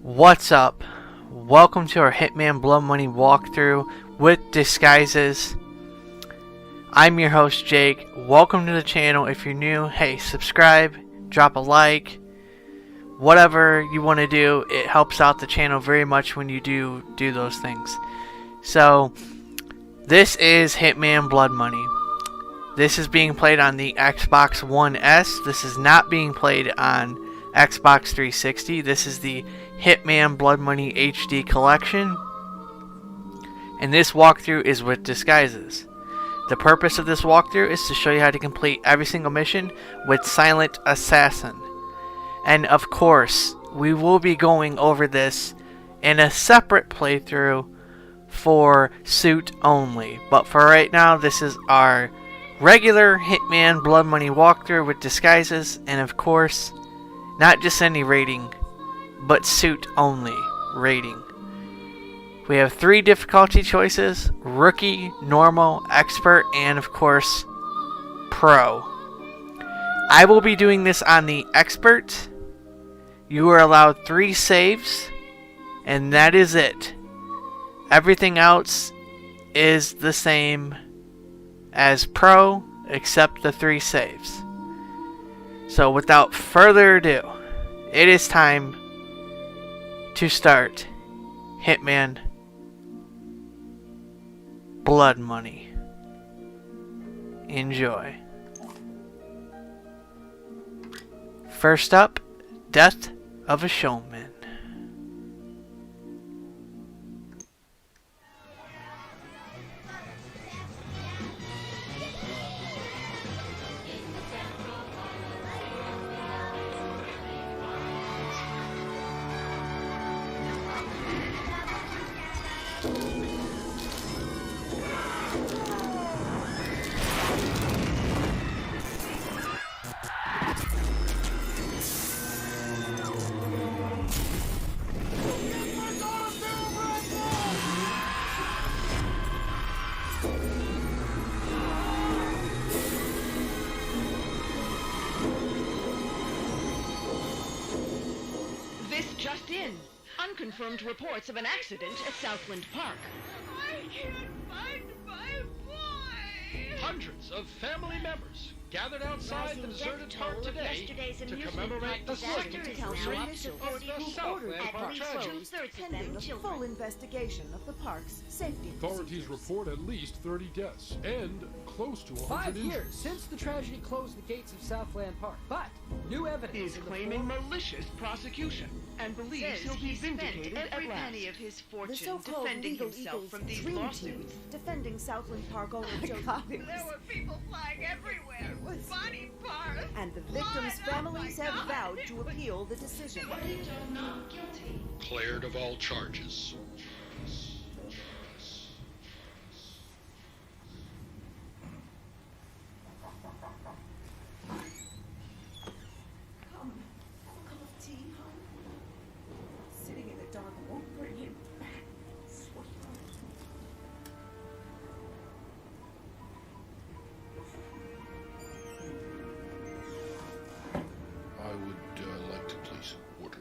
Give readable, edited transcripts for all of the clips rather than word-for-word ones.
What's up? Welcome to our Hitman Blood Money walkthrough with disguises. I'm your host Jake. Welcome to the channel. If you're new, hey, subscribe, drop a like, whatever you want to do. It helps out the channel very much when you do those things. So, this is Hitman Blood Money. This is being played on the Xbox One S. This is not being played on Xbox 360. This is the Hitman Blood Money HD Collection, and this walkthrough is with disguises. The purpose of this walkthrough is to show you how to complete every single mission with Silent Assassin. And of course, we will be going over this in a separate playthrough for Suit only. But for right now, this is our regular Hitman Blood Money walkthrough with disguises, and of course, not just any rating, but Suit only rating. We have 3 difficulty choices: Rookie, Normal, Expert, and of course, Pro. I will be doing this on the Expert. You are allowed 3 saves, and that is it. Everything else is the same as Pro, except the 3 saves. So without further ado, it is time to start Hitman Blood Money. Enjoy. First up, Death of a Showman. Just in. Unconfirmed reports of an accident at Southland Park. I can't find my boy! Hundreds of family members gathered outside the deserted park today to commemorate the second anniversary of the Southland Park tragedy. Pending a full investigation of the park's safety Authorities report at least 30 deaths and close to 100 5 injured. years since the tragedy closed the gates of Southland Park, but new evidence He's in the claiming form- malicious prosecution and believes he'll be vindicated every at last. penny of his The fortune so-called defending legal himself Eagles from these dream team lawsuits. defending Southland Park owner Joe There were people flying everywhere. Body parts. and the victims' blood. families Oh my have God. vowed to appeal the decision. Cleared of all charges. Come, a cup of tea, hon? Sitting in the dark won't bring him back. I would like to place an order.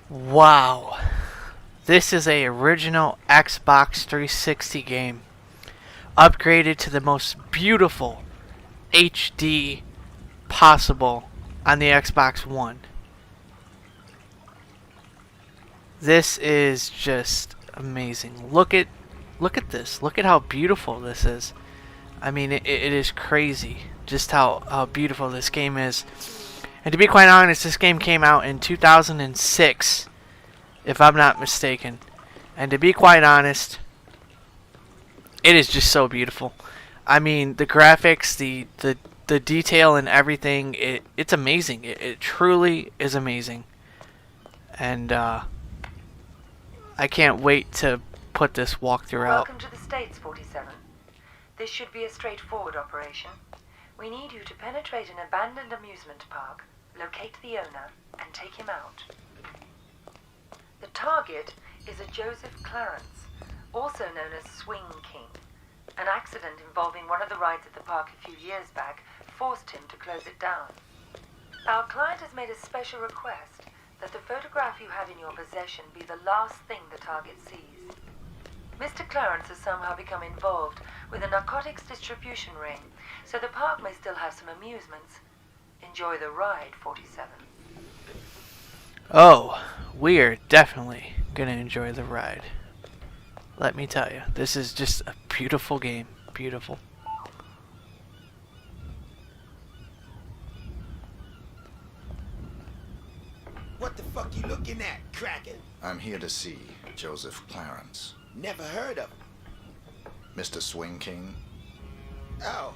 Wow. This is a original Xbox 360 game, upgraded to the most beautiful HD possible on the Xbox One. This is just amazing. Look at this. Look at how beautiful this is. I mean, it is crazy just how beautiful this game is. And to be quite honest, this game came out in 2006, if I'm not mistaken. And to be quite honest, it is just so beautiful. I mean, the graphics, the detail and everything, it's amazing. It truly is amazing. And I can't wait to put this walkthrough out. Welcome to the States, 47. This should be a straightforward operation. We need you to penetrate an abandoned amusement park, locate the owner, and take him out. The target is a Joseph Clarence, also known as Swing King. An accident involving one of the rides at the park a few years back forced him to close it down. Our client has made a special request that the photograph you have in your possession be the last thing the target sees. Mr. Clarence has somehow become involved with a narcotics distribution ring, so the park may still have some amusements. Enjoy the ride, 47. Oh, we are definitely gonna enjoy the ride. Let me tell you, this is just a beautiful game. Beautiful. What the fuck you looking at, Kraken? I'm here to see Joseph Clarence. Never heard of him. Mr. Swing King? Oh,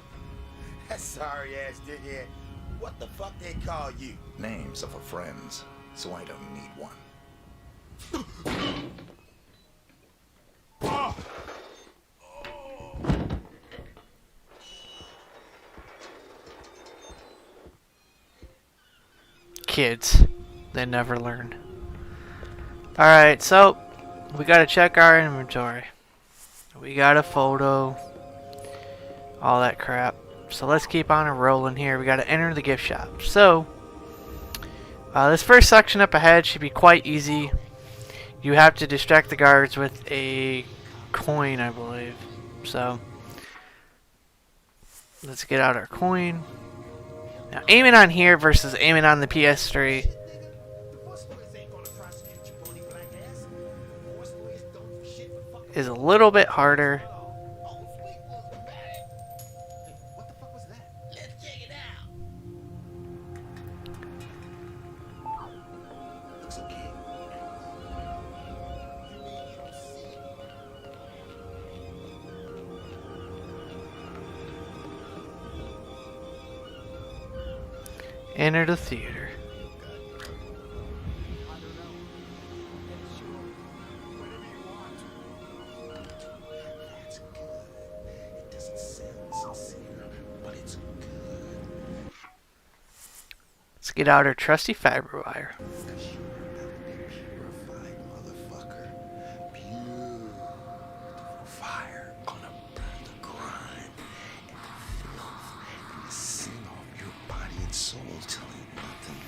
that sorry ass dickhead. What the fuck they call you? Names of our friends, so I don't need one. Kids, they never learn. Alright, so we gotta check our inventory. We got a photo, all that crap. So let's keep on rolling here. We gotta enter the gift shop. So this first section up ahead should be quite easy. You have to distract the guards with a coin, I believe. So let's get out our coin. Now aiming on here versus aiming on the PS3 is a little bit harder. What the fuck was that? Let's check it out. Looks okay. You mean you don't see it? Enter the theater. That's good. It doesn't sound sincere, but it's good. Let's get out our trusty fiber wire. Cause you're about to be purified, motherfucker. Beautiful fire gonna burn the grime and the filth and the sin off your body and soul till ain't nothing.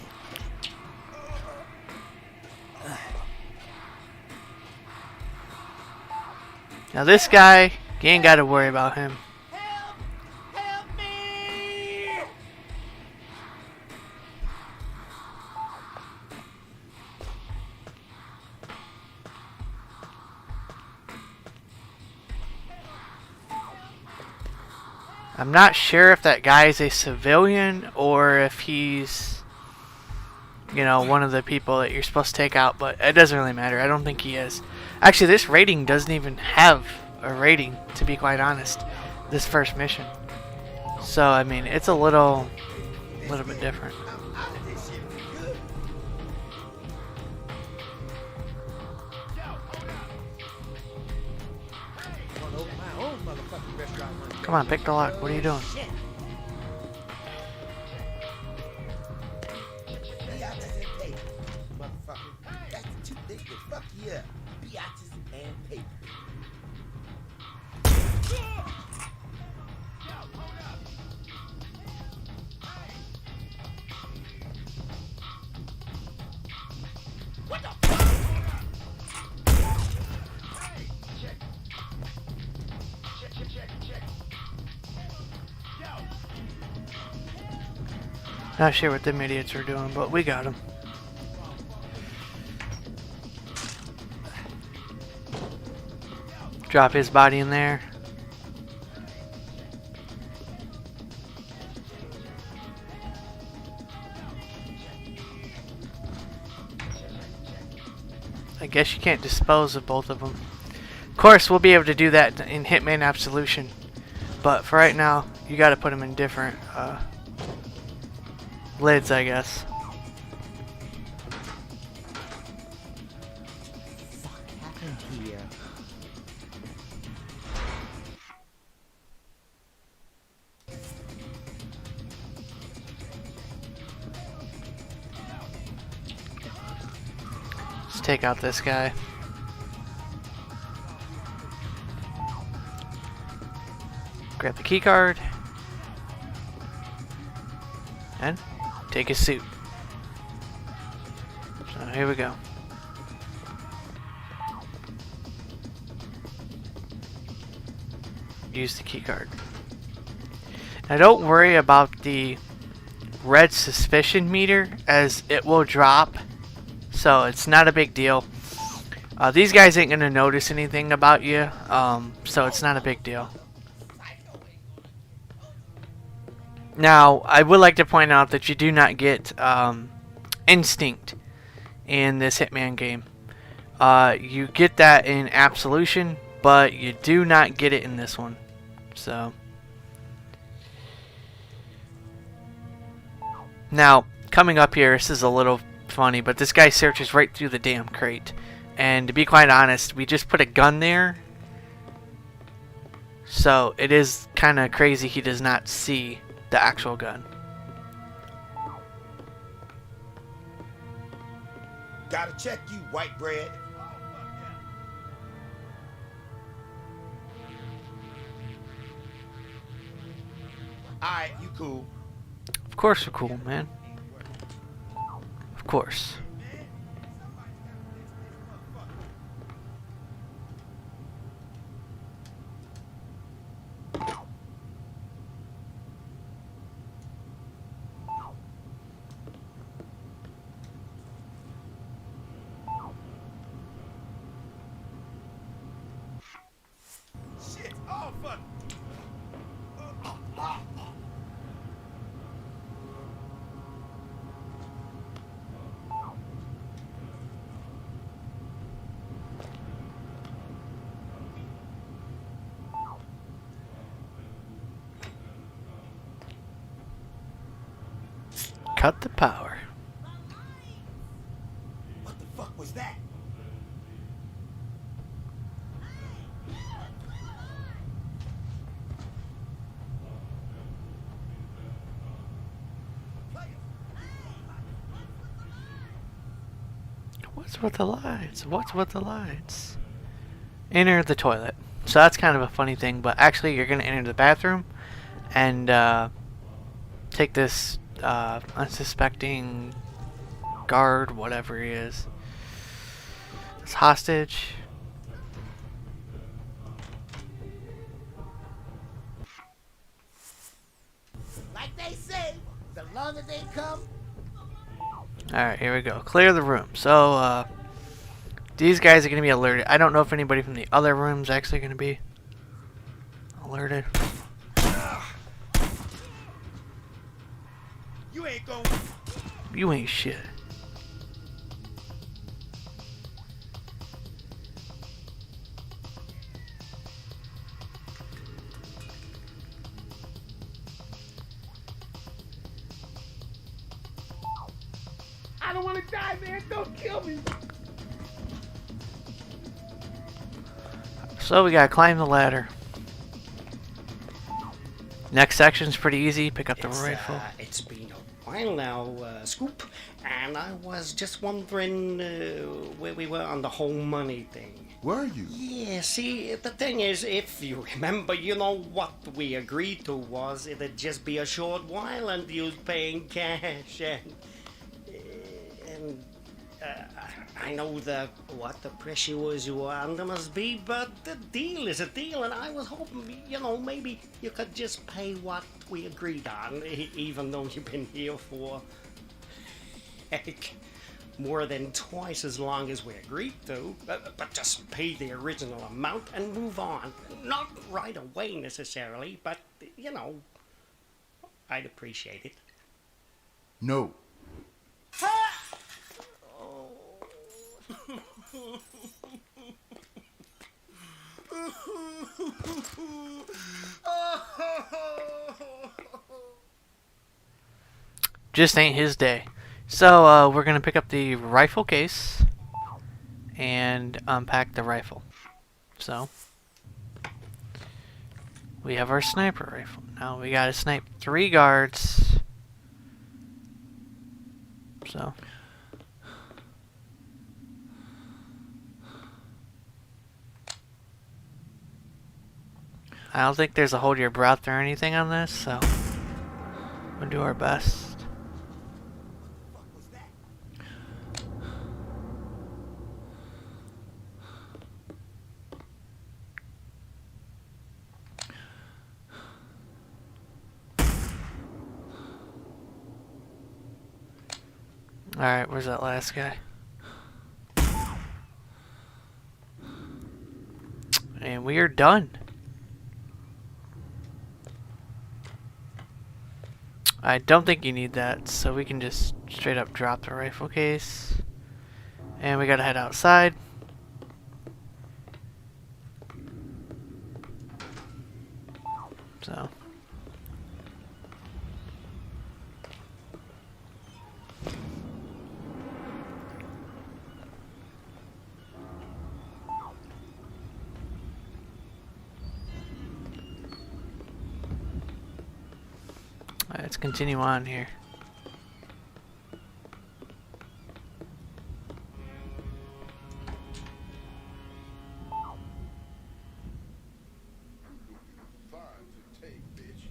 Now this guy, you ain't gotta worry about him. Help me! I'm not sure if that guy is a civilian or if he's, you know, one of the people that you're supposed to take out, but it doesn't really matter. I don't think he is. Actually, this rating doesn't even have a rating, to be quite honest, this first mission. So, I mean, it's a little bit different. I'm out of this shit for good. I wanna open my own motherfucking restaurant one day. Come on, pick the lock. What are you doing? Shit. Biatches and paper, motherfucker. That's the two things that fuck you up. Biatches and paper. What the fuck? Not sure what them idiots are doing, but we got him. Drop his body in there. I guess you can't dispose of both of them. Of course, we'll be able to do that in Hitman Absolution But for right now, you got to put them in different lids, I guess. What happened here? Let's take out this guy. Grab the key card and take his suit. So here we go. Use the key card. Now don't worry about the red suspicion meter, as it will drop, so it's not a big deal. These guys ain't gonna notice anything about you, so it's not a big deal. Now, I would like to point out that you do not get instinct in this Hitman game. You get that in Absolution, but you do not get it in this one. So, now, coming up here, this is a little funny, but this guy searches right through the damn crate. And to be quite honest, we just put a gun there. So, it is kind of crazy he does not see the actual gun. Gotta check you, white bread. Alright, you cool. Of course we're cool, man. Of course. Shit, oh fuck. Cut the power. What the fuck was that? What's with the lights? What's with the lights? Enter the toilet. So that's kind of a funny thing, but actually you're going to enter the bathroom and take this unsuspecting guard, whatever he is, this hostage. Like they say, the longer they come. Alright, here we go. Clear the room. So, these guys are going to be alerted. I don't know if anybody from the other room's actually going to be alerted. You ain't going. You ain't shit. I don't want to die, man. Don't kill me. So we gotta climb the ladder. Next section's pretty easy. Pick up the rifle. It's been a while now, Scoop, and I was just wondering where we were on the whole money thing. Were you? Yeah, see, the thing is, if you remember, you know what we agreed to was it'd just be a short while and you'd paying cash, and I know what the pressures you were under must be, but the deal is a deal, and I was hoping, you know, maybe you could just pay what we agreed on, even though you've been here for, heck, more than twice as long as we agreed to, but just pay the original amount and move on. Not right away necessarily, but, you know, I'd appreciate it. No. Just ain't his day. So we're gonna pick up the rifle case and unpack the rifle. So we have our sniper rifle. Now we gotta snipe 3 guards. So I don't think there's a hold your breath or anything on this, so we'll do our best. Alright, where's that last guy? And we are done. I don't think you need that, so we can just straight up drop the rifle case. And we gotta head outside. So let's continue on here. Fine to take, bitch.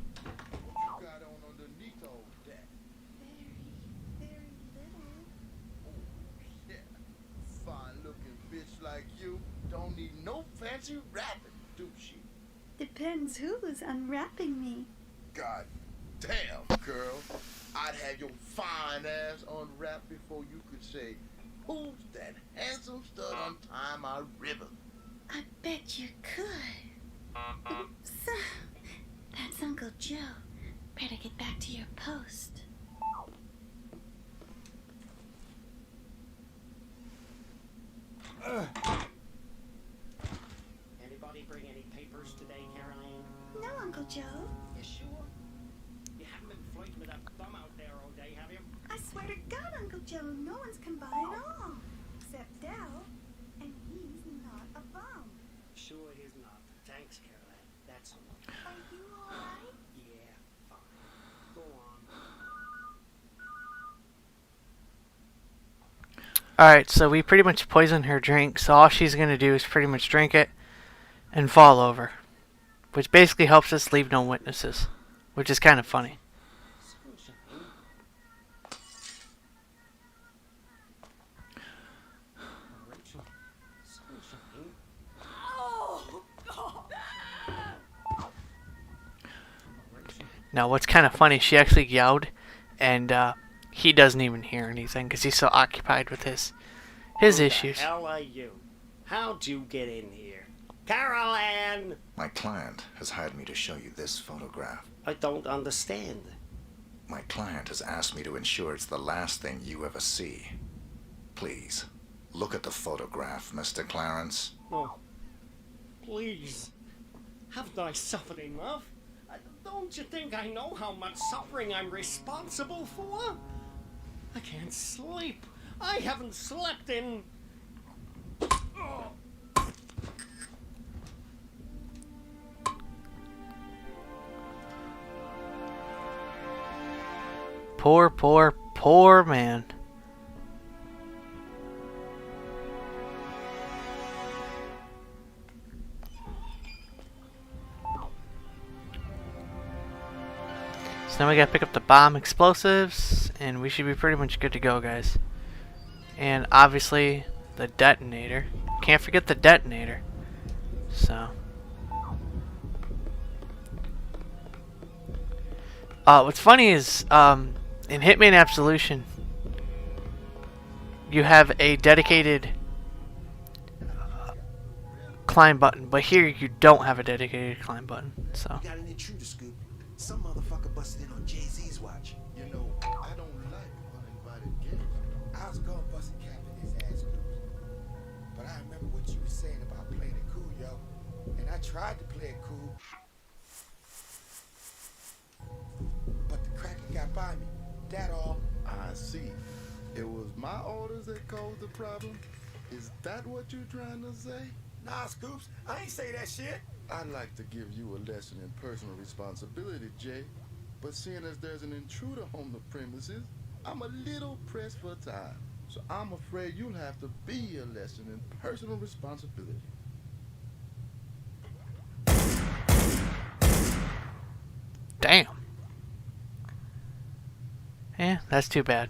What you got on underneath all that? Very little. Oh, yeah. Fine looking bitch like you don't need no fancy wrapping, do she? Depends who's unwrapping me. God damn, girl. I'd have your fine ass unwrapped before you could say, who's that handsome stud untying my ribbon? I bet you could. Oops. That's Uncle Joe. Better get back to your post. Anybody bring any papers today, Caroline? No, Uncle Joe. You sure? You haven't been floating with that bum out there all day, have you? I swear to God, Uncle Joe, no one's come by at all. Except Dell. And he's not a bum. Sure it is not. Thanks, Caroline. That's all. Are you alright? Yeah, fine. Go on. Alright, so we pretty much poisoned her drink, so all she's gonna do is pretty much drink it and fall over. Which basically helps us leave no witnesses. Which is kind of funny. Now what's kind of funny, she actually yelled and he doesn't even hear anything because he's so occupied with his issues. Who the hell are you? How'd you get in here? Caroline! My client has hired me to show you this photograph. I don't understand. My client has asked me to ensure it's the last thing you ever see. Please, look at the photograph, Mr. Clarence. Oh, please. Haven't I suffered enough? Don't you think I know how much suffering I'm responsible for? I can't sleep. I haven't slept in... Oh. Poor, poor, poor man. So now we gotta pick up the bomb explosives, and we should be pretty much good to go, guys. And obviously, the detonator. Can't forget the detonator. So. What's funny is, in Hitman Absolution, you have a dedicated climb button, but here you don't have a dedicated climb button. So. We got an intruder scoop. Some motherfucker busted in on Jay-Z's watch. You know, I don't like uninvited guests. I was gonna bust a cap in his ass loose. But I remember what you were saying about playing it cool, yo. And I tried to play it cool, but the cracker got by me. That all. I see. It was my orders that caused the problem? Is that what you're trying to say? Nah, Scoops, I ain't say that shit. I'd like to give you a lesson in personal responsibility, Jay. But seeing as there's an intruder on the premises, I'm a little pressed for time. So I'm afraid you'll have to be a lesson in personal responsibility. Damn. Yeah, that's too bad.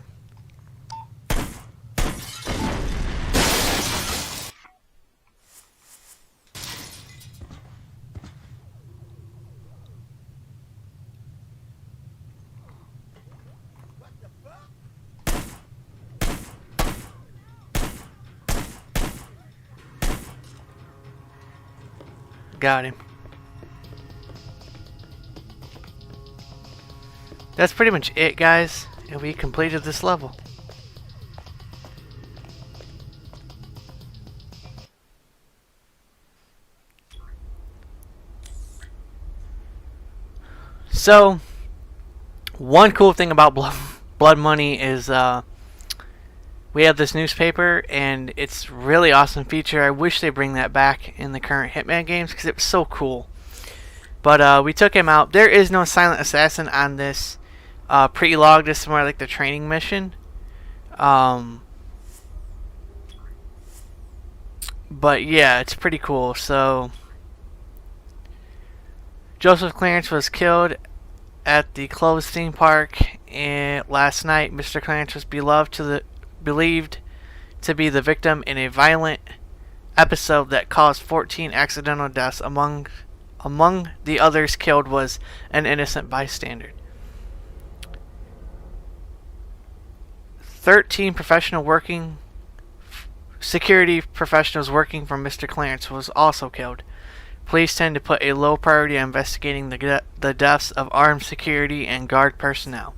Got him. That's pretty much it, guys. And we completed this level. So, one cool thing about Blood Money is we have this newspaper, and it's really awesome feature. I wish they bring that back in the current Hitman games because it was so cool. But we took him out. There is no silent assassin on this pre-log. This is more like the training mission. But yeah, it's pretty cool. So Joseph Clarence was killed at the closed theme park last night. Mr. Clarence was believed to be the victim in a violent episode that caused 14 accidental deaths. Among the others killed was an innocent bystander. 13 security professionals working for Mr. Clarence was also killed. Police tend to put a low priority on investigating the deaths of armed security and guard personnel.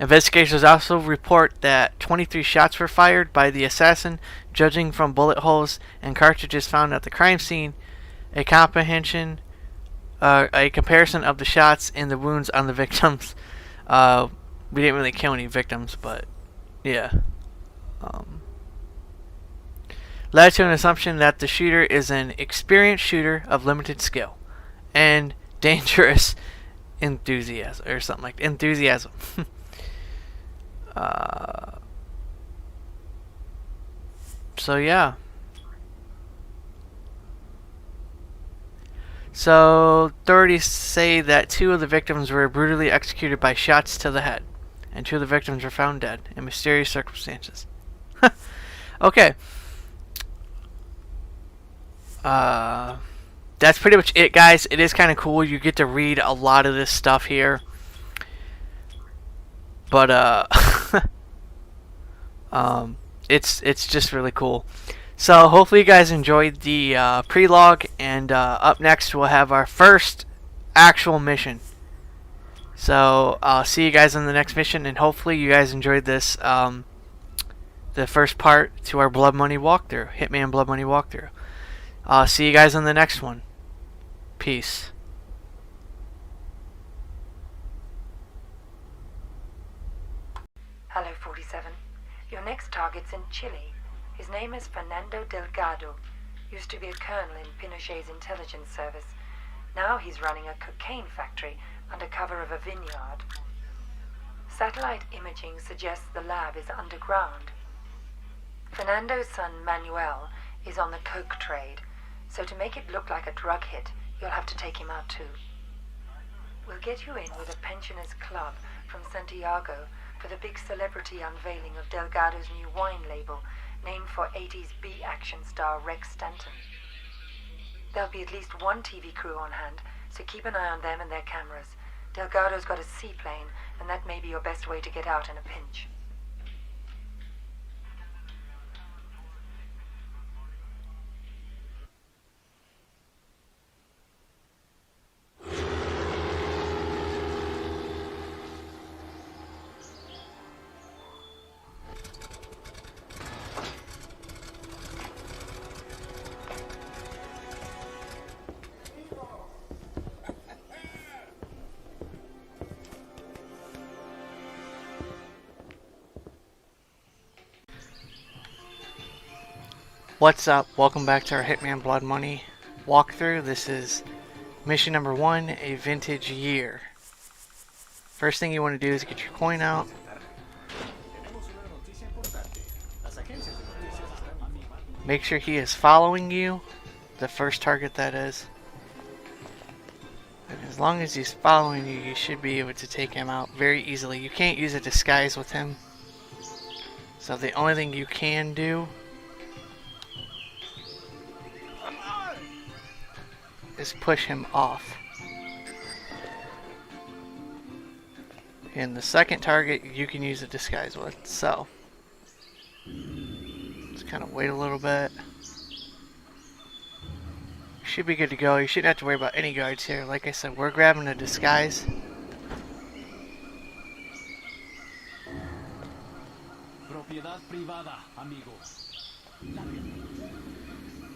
Investigators also report that 23 shots were fired by the assassin, judging from bullet holes and cartridges found at the crime scene. A comparison of the shots and the wounds on the victims. We didn't really kill any victims, but yeah. Led to an assumption that the shooter is an experienced shooter of limited skill and dangerous enthusiasm, or something like enthusiasm. So yeah. So authorities say that 2 of the victims were brutally executed by shots to the head, and 2 of the victims were found dead in mysterious circumstances. Okay. That's pretty much it, guys. It is kind of cool. You get to read a lot of this stuff here. But it's just really cool. So hopefully you guys enjoyed the pre-log, and up next we'll have our first actual mission. So I'll see you guys in the next mission, and hopefully you guys enjoyed this the first part to our Blood Money walkthrough, Hitman Blood Money walkthrough. See you guys in the next one. Peace. Hello, 47. Your next target's in Chile. His name is Fernando Delgado. Used to be a colonel in Pinochet's intelligence service. Now he's running a cocaine factory under cover of a vineyard. Satellite imaging suggests the lab is underground. Fernando's son Manuel is on the coke trade, so to make it look like a drug hit, you'll have to take him out too. We'll get you in with a pensioners club from Santiago for the big celebrity unveiling of Delgado's new wine label, named for 80s B-action star Rex Stanton. There'll be at least 1 TV crew on hand, so keep an eye on them and their cameras. Delgado's got a seaplane, and that may be your best way to get out in a pinch. What's up? Welcome back to our Hitman Blood Money walkthrough. This is mission number 1, a vintage year. First thing you want to do is get your coin out. Make sure he is following you, the first target that is. And as long as he's following you, you should be able to take him out very easily. You can't use a disguise with him. So the only thing you can do is push him off. And the second target you can use a disguise with. So just kind of wait a little bit. Should be good to go. You shouldn't have to worry about any guards here. Like I said, we're grabbing a disguise.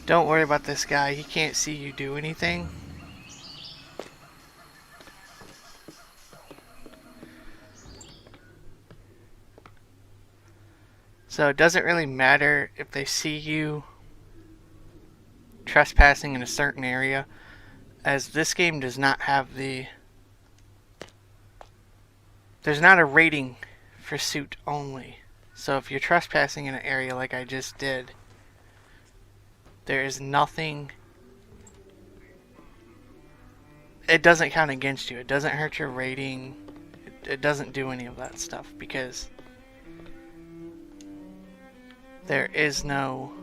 Don't worry about this guy. He can't see you do anything. So it doesn't really matter if they see you trespassing in a certain area, as this game does not have the... There's not a rating for suit only. So if you're trespassing in an area like I just did, there is nothing... It doesn't count against you. It doesn't hurt your rating. It doesn't do any of that stuff because there is no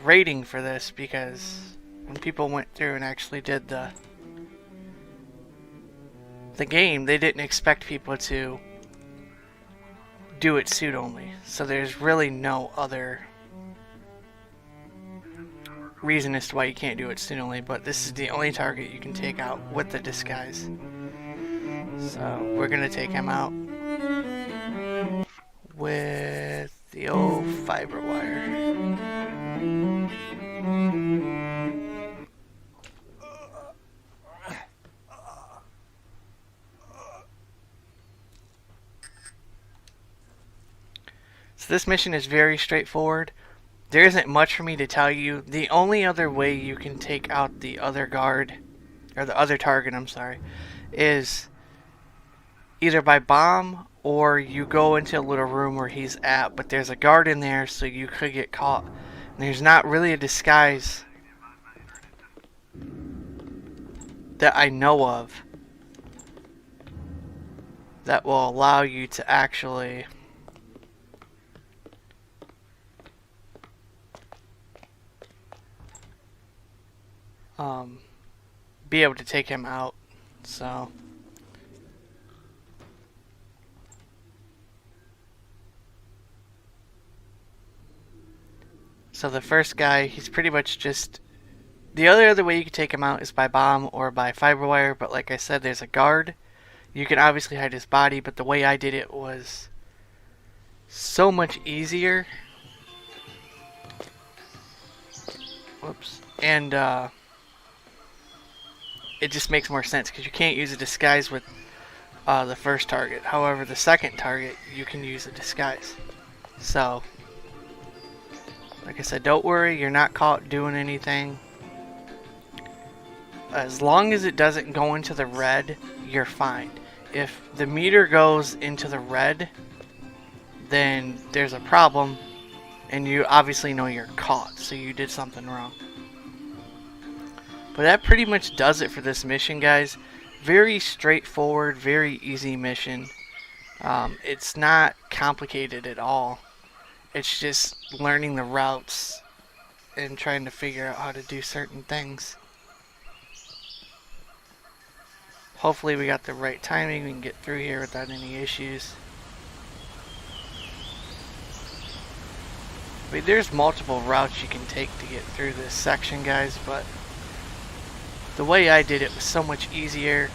rating for this, because when people went through and actually did the game, they didn't expect people to do it suit only. So there's really no other reason as to why you can't do it suit only, but this is the only target you can take out with the disguise. So we're gonna take him out with the old fiber wire. So this mission is very straightforward. There isn't much for me to tell you. The only other way you can take out the other guard, or the other target, I'm sorry, is either by bomb or you go into a little room where he's at, but there's a guard in there, so you could get caught. And there's not really a disguise that I know of that will allow you to actually be able to take him out. So the first guy, he's pretty much just... The other way you can take him out is by bomb or by fiber wire, but like I said, there's a guard. You can obviously hide his body, but the way I did it was so much easier. Whoops. And it just makes more sense because you can't use a disguise with the first target. However, the second target, you can use a disguise. So like I said, don't worry, you're not caught doing anything. As long as it doesn't go into the red, you're fine. If the meter goes into the red, then there's a problem, and you obviously know you're caught, so you did something wrong. But that pretty much does it for this mission, guys. Very straightforward, very easy mission. It's not complicated at all. It's just learning the routes and trying to figure out how to do certain things. Hopefully we got the right timing. We can get through here without any issues. I mean, there's multiple routes you can take to get through this section, guys, but the way I did it was so much easier.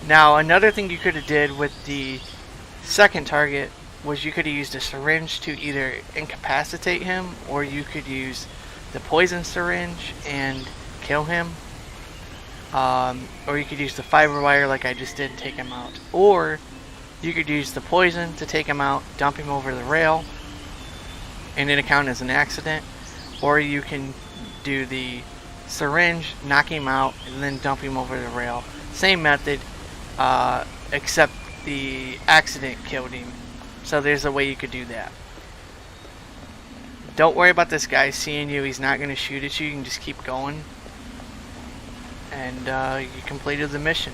Now, another thing you could have did with the second target was you could have used a syringe to either incapacitate him, or you could use the poison syringe and kill him, or you could use the fiber wire like I just did and take him out. Or You could use the poison to take him out, dump him over the rail, and it'll count as an accident. Or you can do the syringe, knock him out, and then dump him over the rail. Same method, except the accident killed him. So there's a way you could do that. Don't worry about this guy seeing you. He's not going to shoot at you. You can just keep going. And you completed the mission.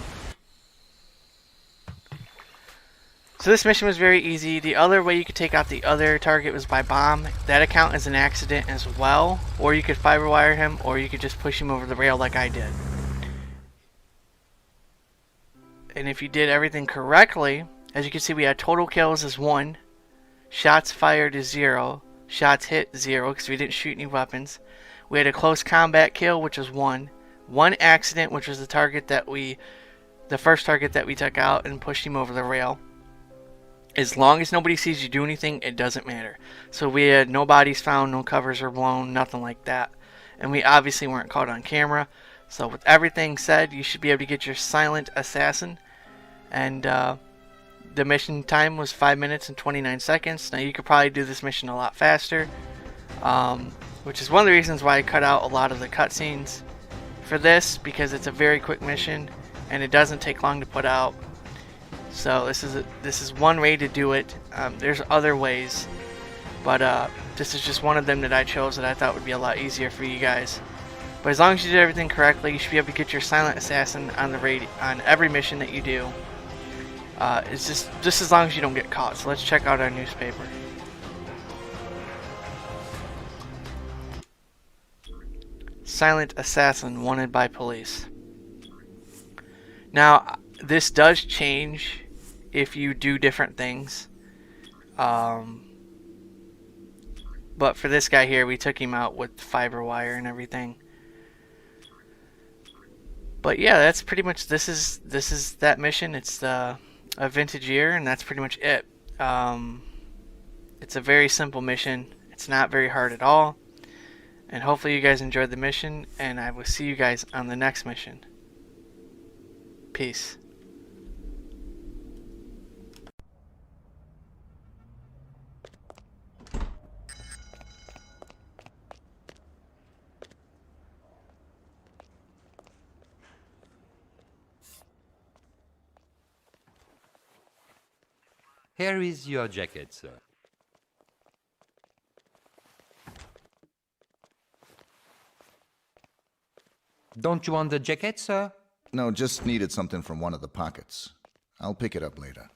So this mission was very easy. The other way you could take out the other target was by bomb. That account as an accident as well. Or you could fiber wire him, or you could just push him over the rail like I did. And if you did everything correctly, as you can see, we had total kills as 1, shots fired is 0, shots hit 0 because we didn't shoot any weapons. We had a close combat kill, which was 1 accident, which was the first target that we took out and pushed him over the rail. As long as nobody sees you do anything, it doesn't matter. So we had no bodies found, no covers were blown, nothing like that. And we obviously weren't caught on camera. So with everything said, you should be able to get your silent assassin. And the mission time was 5 minutes and 29 seconds. Now you could probably do this mission a lot faster. Which is one of the reasons why I cut out a lot of the cutscenes for this. Because it's a very quick mission. And it doesn't take long to put out. So this is one way to do it. There's other ways, but this is just one of them that I chose that I thought would be a lot easier for you guys. But as long as you did everything correctly, you should be able to get your silent assassin on on every mission that you do. It's just as long as you don't get caught. So let's check out our newspaper. Silent assassin wanted by police. Now, this does change if you do different things. But for this guy here, we took him out with fiber wire and everything. But yeah, that's pretty much, this is that mission. It's a vintage year, and that's pretty much it. It's a very simple mission. It's not very hard at all. And hopefully you guys enjoyed the mission, and I will see you guys on the next mission. Peace. Here is your jacket, sir. Don't you want the jacket, sir? No, just needed something from one of the pockets. I'll pick it up later.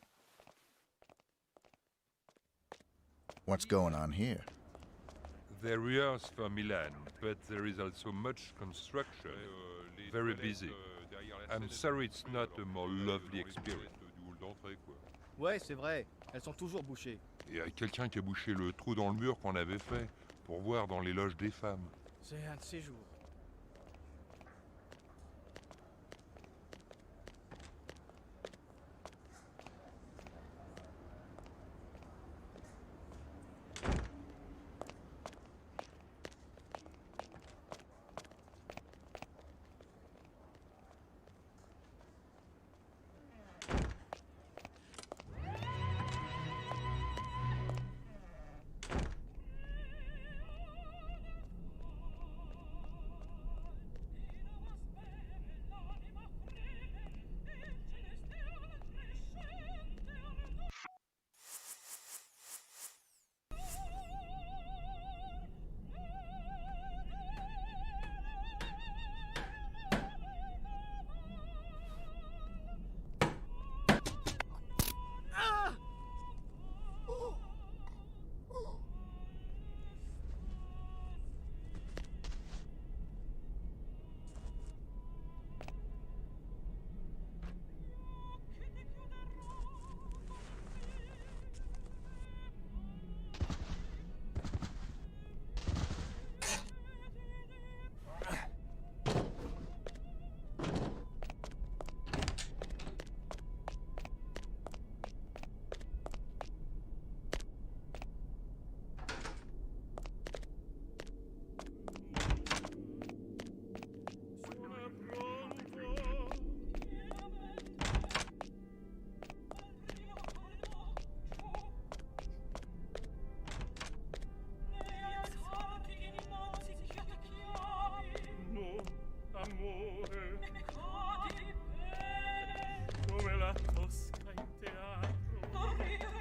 What's going on here? They rehearse for Milan, but there is also much construction. Very busy. I'm sorry it's not a more lovely experience. Ouais, c'est vrai. Elles sont toujours bouchées. Il y a quelqu'un qui a bouché le trou dans le mur qu'on avait fait pour voir dans les loges des femmes. C'est un de ces jours. amore come la tosca in teatro così.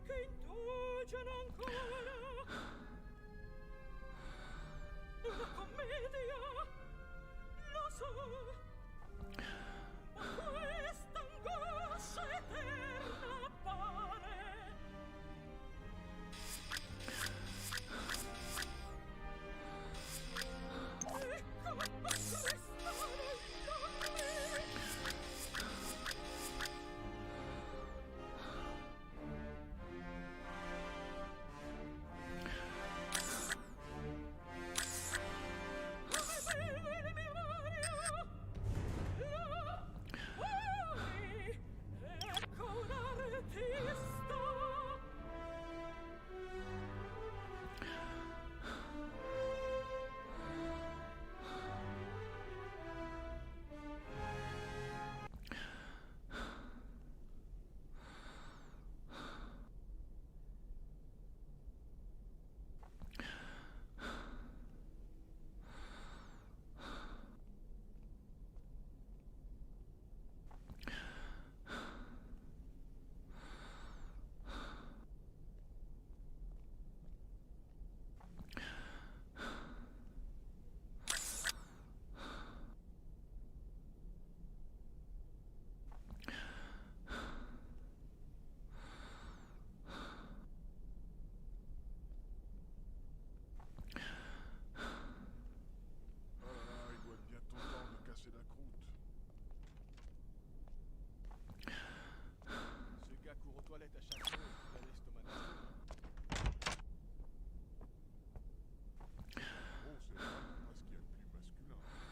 Che indugiano ancora una commedia, lo so, ma questa angoscia eterna appare. Ecco a restare toilette à chaque chose, il a l'estomac nasty. Oh, c'est vraiment pas ce qu'il y a de plus masculin.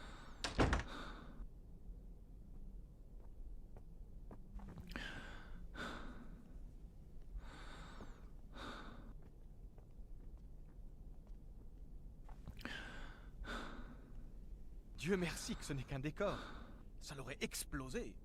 Dieu merci que ce n'est qu'un décor. Ça l'aurait explosé.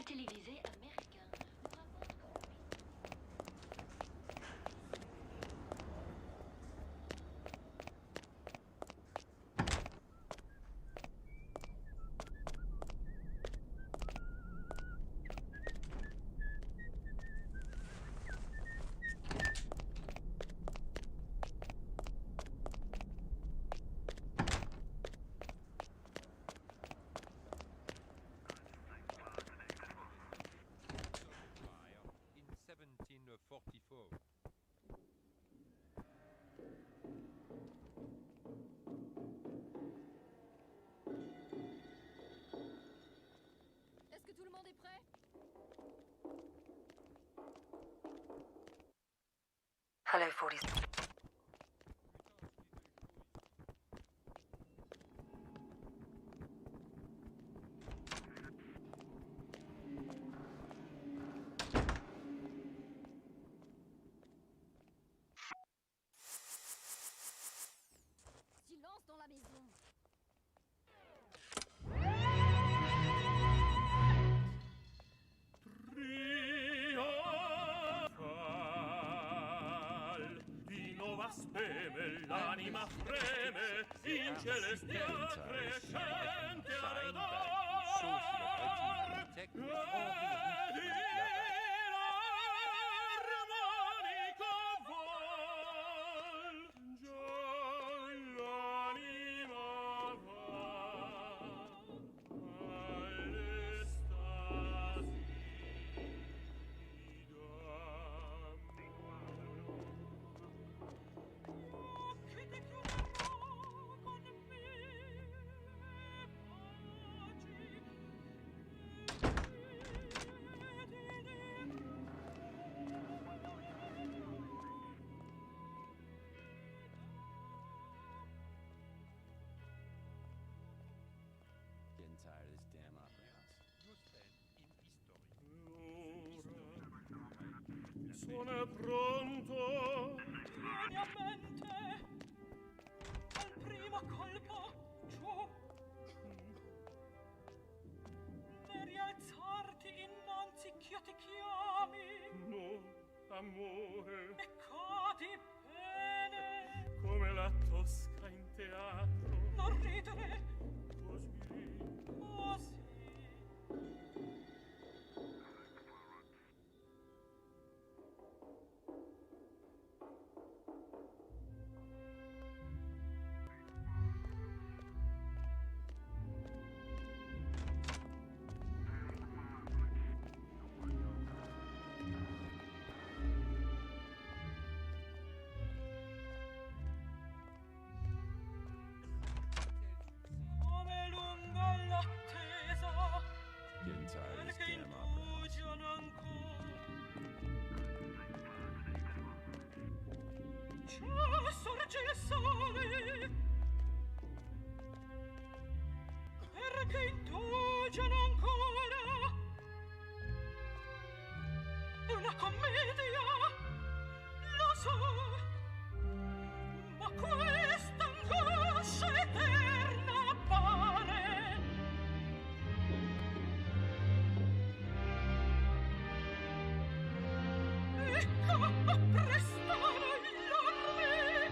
télévisé américain nous rapporte In 1744. Est-ce que tout le monde est prêt? Hello, 40. Silence dans la maison. Di nuova speme l'anima freme in celestia crescente ardor ed in armonico vol già l'anima va all'estasi Getting tired of this damn opera house. Sono pronto. Vieni a mente al primo colpo giù ne rialzarti innanzi ch'io ti chiami No, amore, e cadi bene come la Tosca in teatro. non ridere Così così come lunga l'attesa Getting tired of this perché damn opera house. indugiano ancora già sorge il sole perché indugiano ancora è una commedia lo so ma questa angoscia eterna pare ecco apprestare l'orme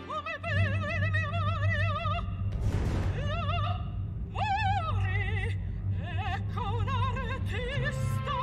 come beve il mio l'amore ecco un artista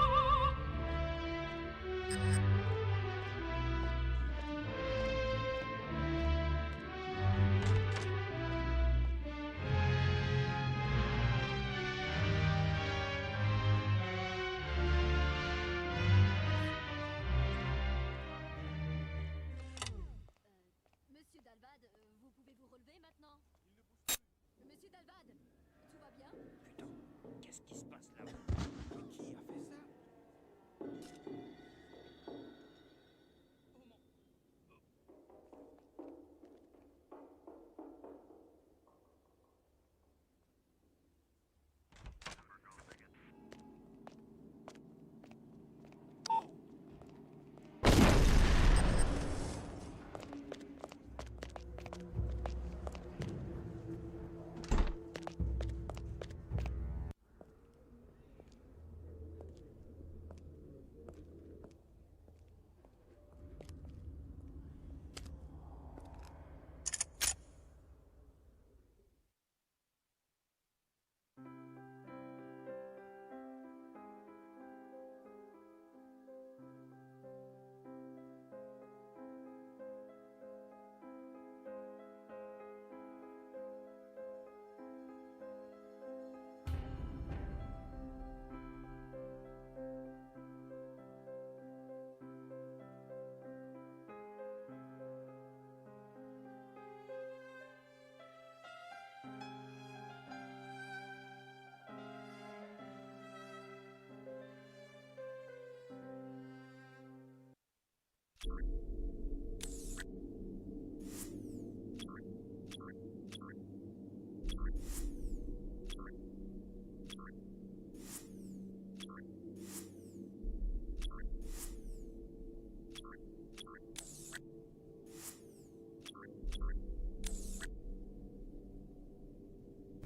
No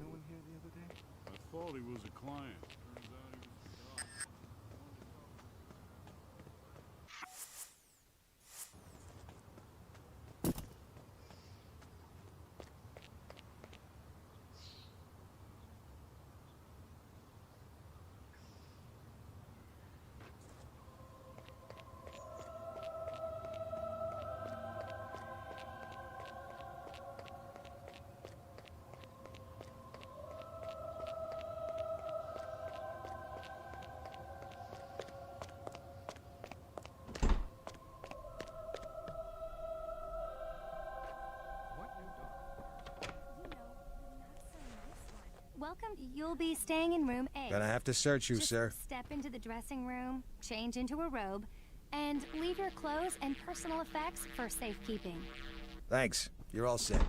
one here the other day? I thought he was a client. Turns out he was a cop. Welcome. You'll be staying in room A. Gonna have to search you, Just sir. Step into the dressing room, change into a robe, and leave your clothes and personal effects for safekeeping. Thanks. You're all set.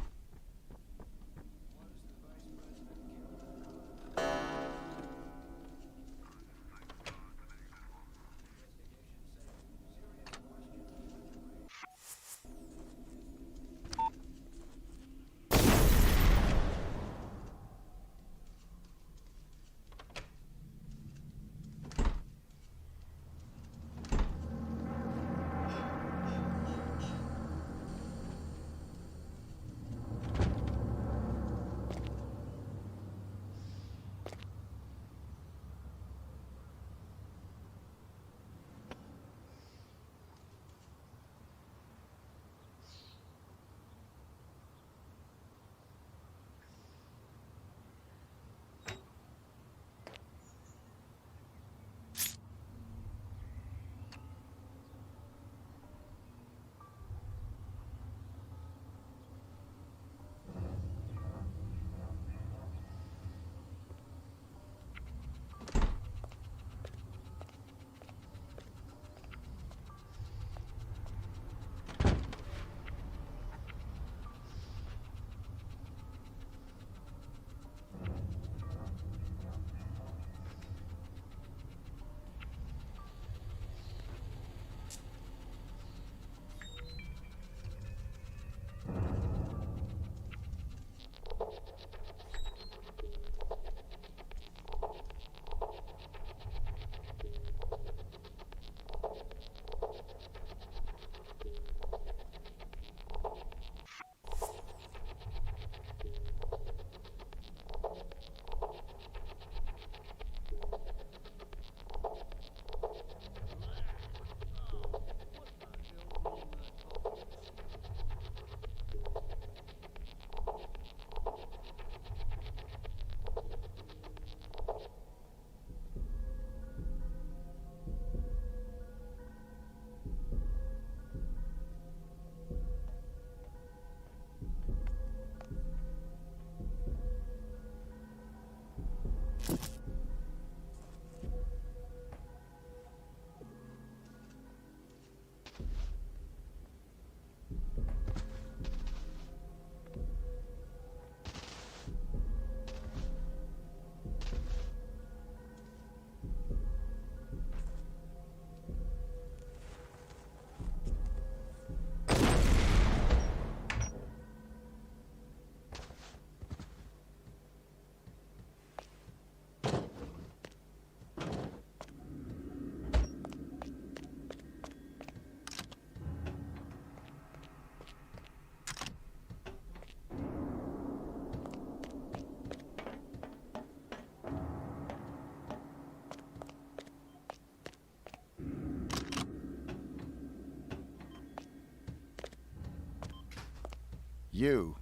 You.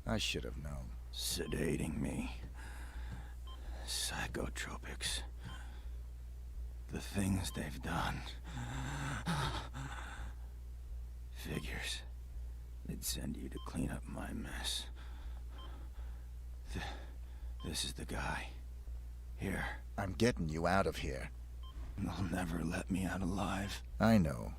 I should have known. Sedating me. Psychotropics. The things they've done. Figures. They'd send you to clean up my mess. This is the guy. Here. I'm getting you out of here. They'll never let me out alive. I know.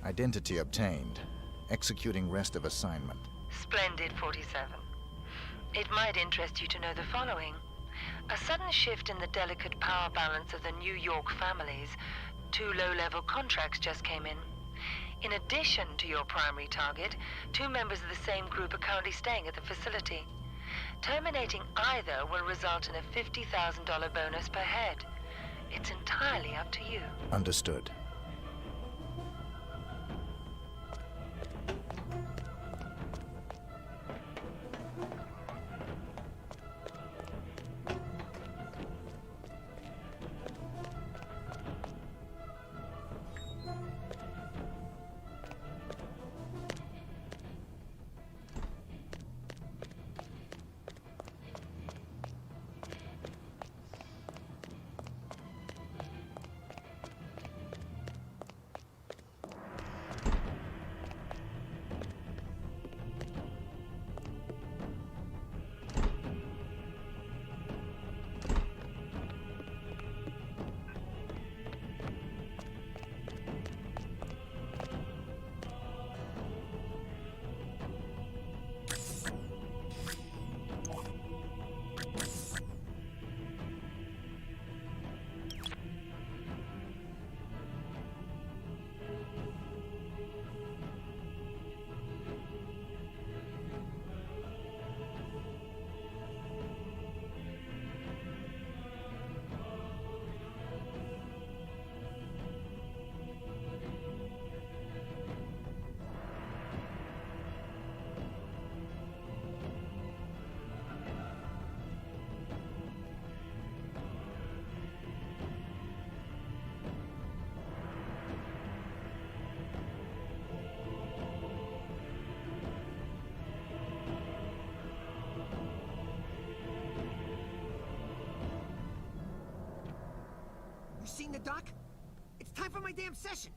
Identity obtained. Executing rest of assignment. Splendid, 47. It might interest you to know the following. A sudden shift in the delicate power balance of the New York families. 2 low-level contracts just came in. In addition to your primary target, 2 members of the same group are currently staying at the facility. Terminating either will result in a $50,000 bonus per head. It's entirely up to you. Understood. You seen the doc? It's time for my damn session.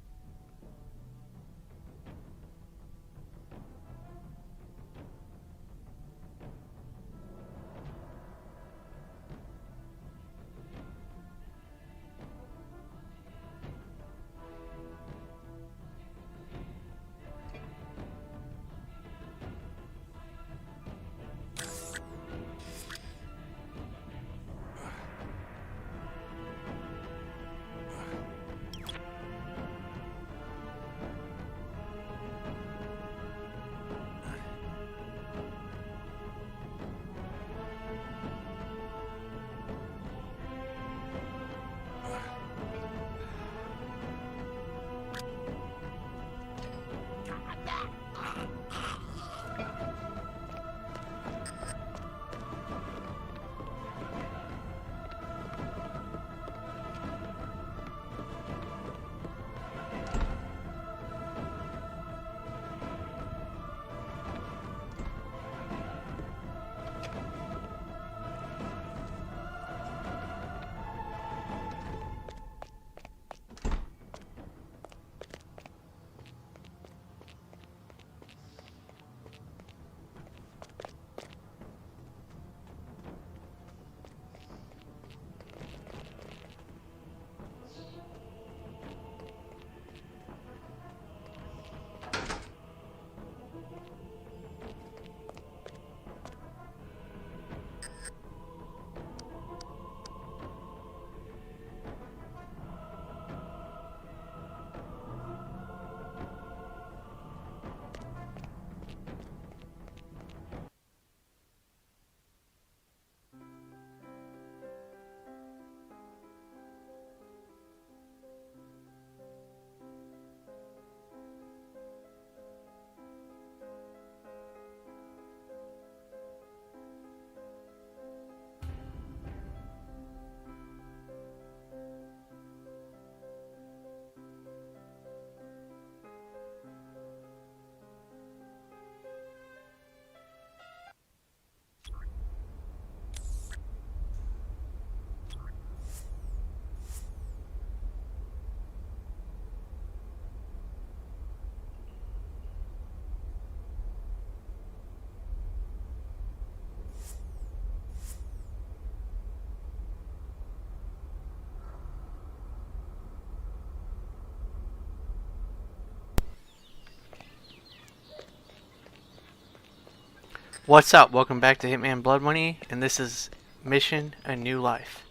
What's up? Welcome back to Hitman Blood Money, and this is Mission A New Life.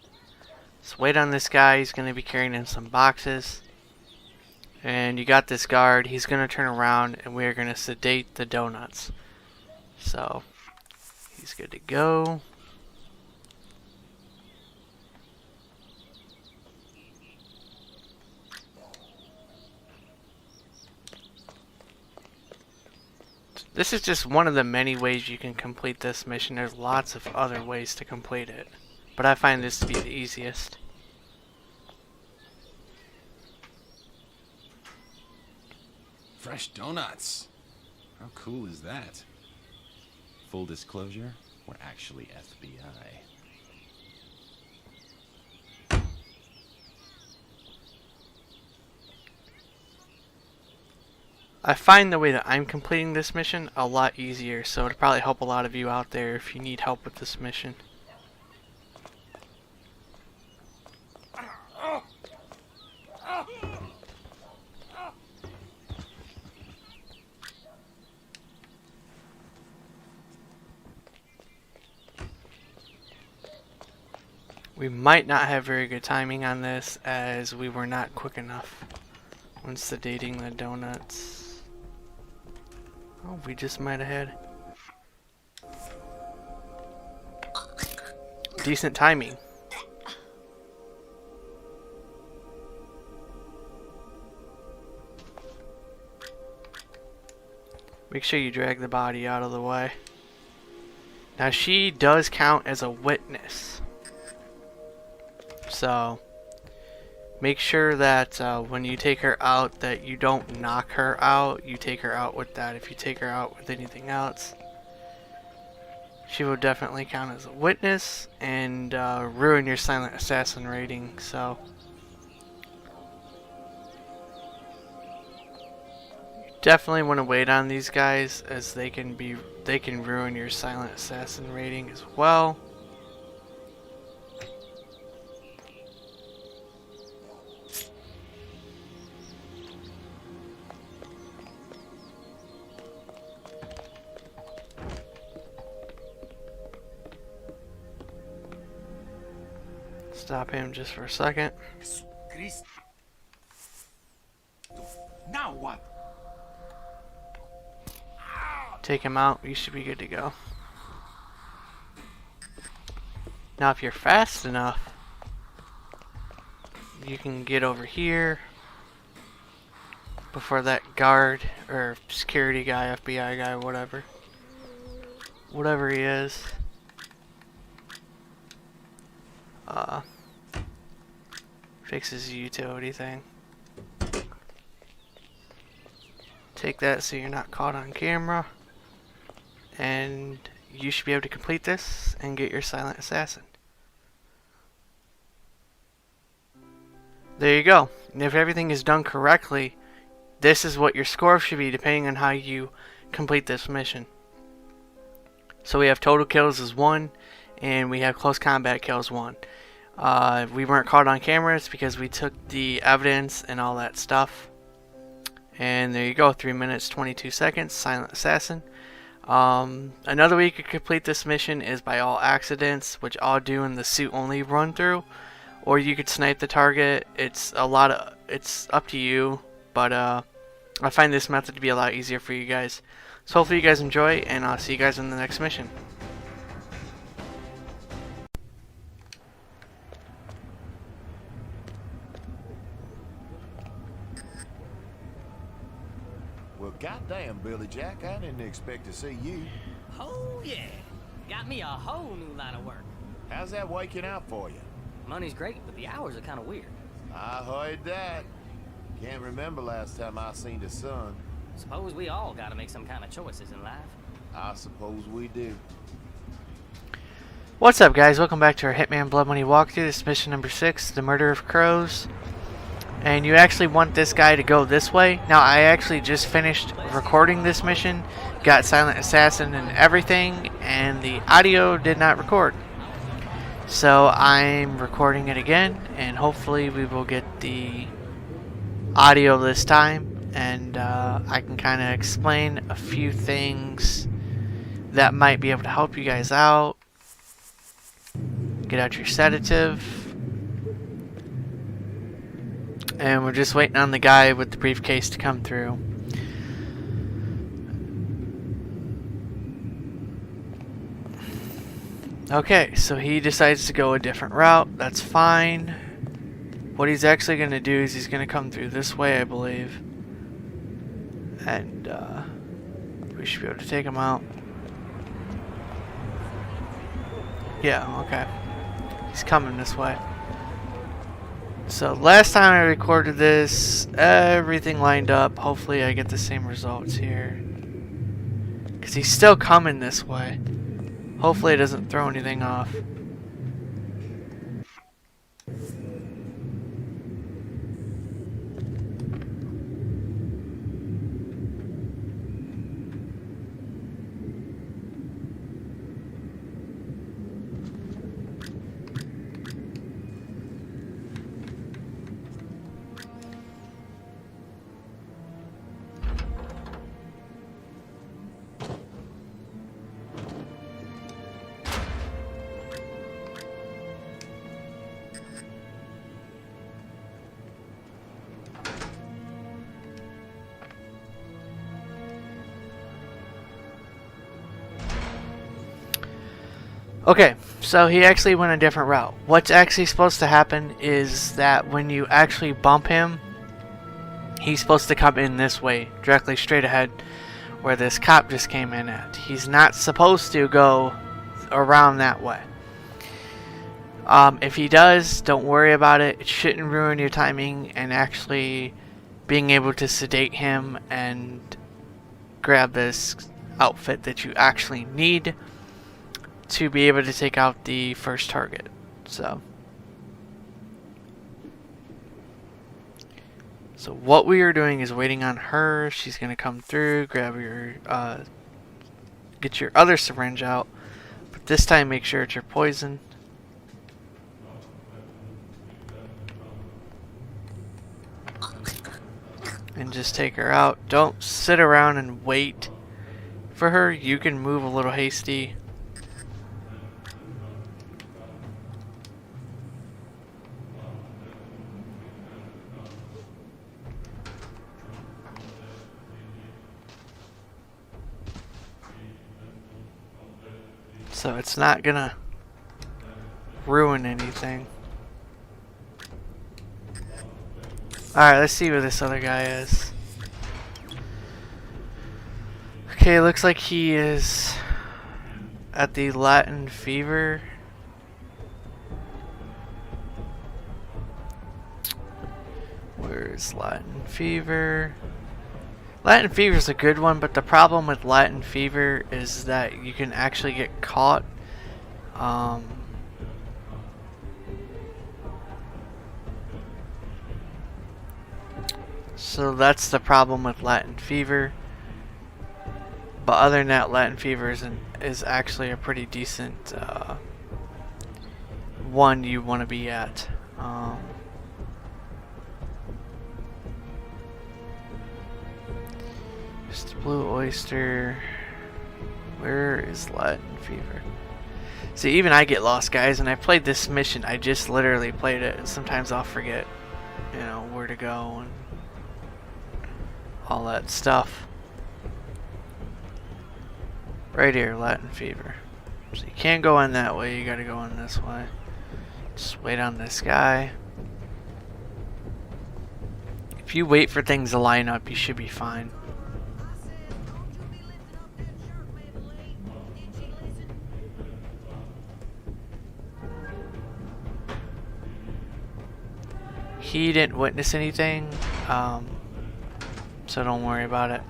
So wait on this guy, he's going to be carrying in some boxes. And you got this guard, he's going to turn around and we're going to sedate the donuts. So, he's good to go. This is just one of the many ways you can complete this mission. There's lots of other ways to complete it, but I find this to be the easiest. Fresh donuts. How cool is that? Full disclosure, we're actually FBI. I find the way that I'm completing this mission a lot easier, so it'll probably help a lot of you out there if you need help with this mission. We might not have very good timing on this as we were not quick enough when sedating the donuts. Oh, we just might have had decent timing. Make sure you drag the body out of the way. Now she does count as a witness. So make sure that when you take her out that you don't knock her out, you take her out with that. If you take her out with anything else, she will definitely count as a witness and ruin your silent assassin rating. So you definitely want to wait on these guys as they can ruin your silent assassin rating as well. Stop him just for a second. Now what? Take him out, you should be good to go. Now if you're fast enough, you can get over here before that guard or security guy, FBI guy, whatever he is, fixes the utility thing. Take that so you're not caught on camera, and you should be able to complete this and get your silent assassin. There you go. And if everything is done correctly, this is what your score should be depending on how you complete this mission. So we have total kills as 1, and we have close combat kills 1. We weren't caught on cameras because we took the evidence and all that stuff. And there you go, 3 minutes 22 seconds, silent assassin. Another way you could complete this mission is by all accidents, which I'll do in the suit only run through, or you could snipe the target. It's up to you, but I find this method to be a lot easier for you guys. So hopefully you guys enjoy, and I'll see you guys in the next mission. Well, goddamn, Billy Jack, I didn't expect to see you. Oh, yeah. Got me a whole new line of work. How's that working out for you? Money's great, but the hours are kind of weird. I heard that. Can't remember last time I seen the sun. Suppose we all gotta make some kind of choices in life. I suppose we do. What's up, guys? Welcome back to our Hitman Blood Money walkthrough. This is mission number 6, the murder of crows. And you actually want this guy to go this way. Now, I actually just finished recording this mission, got silent assassin and everything, and the audio did not record. So I'm recording it again, and hopefully we will get the audio this time, and I can kind of explain a few things that might be able to help you guys out. Get out your sedative. And we're just waiting on the guy with the briefcase to come through. Okay, so he decides to go a different route. That's fine. What he's actually going to do is he's going to come through this way, I believe. And we should be able to take him out. Yeah, okay. He's coming this way. So last time I recorded this, everything lined up. Hopefully I get the same results here. Because he's still coming this way. Hopefully it doesn't throw anything off. Okay, so he actually went a different route. What's actually supposed to happen is that when you actually bump him, he's supposed to come in this way, directly straight ahead, where this cop just came in at. He's not supposed to go around that way. If he does, don't worry about it. It shouldn't ruin your timing and actually being able to sedate him and grab this outfit that you actually need to be able to take out the first target. So what we are doing is waiting on her. She's gonna come through, grab your get your other syringe out, but this time make sure it's your poison. And just take her out. Don't sit around and wait for her. You can move a little hasty. So it's not gonna ruin anything. Alright, let's see where this other guy is. Okay, looks like he is at the Latin Fever. Where's Latin Fever? Latin Fever is a good one, but the problem with Latin Fever is that you can actually get caught. So that's the problem with Latin Fever. But other than that, Latin Fever is actually a pretty decent one you want to be at. Just Blue Oyster. Where is Latin Fever? See, even I get lost, guys, and I played this mission. I just literally played it, and sometimes I'll forget, you know, where to go and all that stuff. Right here, Latin Fever. So you can't go in that way, you gotta go in this way. Just wait on this guy. If you wait for things to line up, you should be fine. He didn't witness anything, so don't worry about it.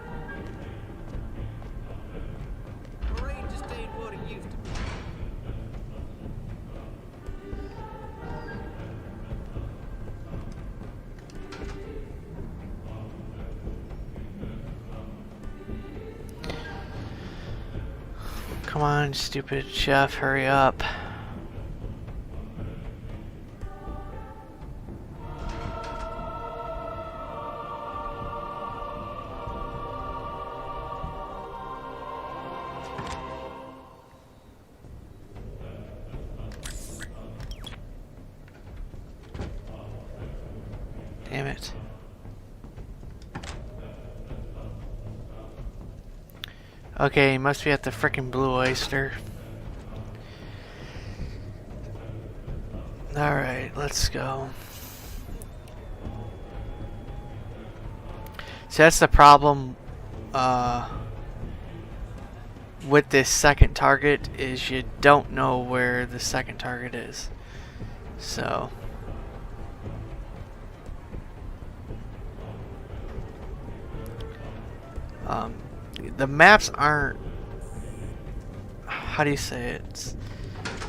Come on, stupid chef, hurry up. Damn it. Okay, he must be at the frickin' Blue Oyster. Alright, let's go. See, that's the problem with this second target, is you don't know where the second target is. So the maps aren't, how do you say it? It's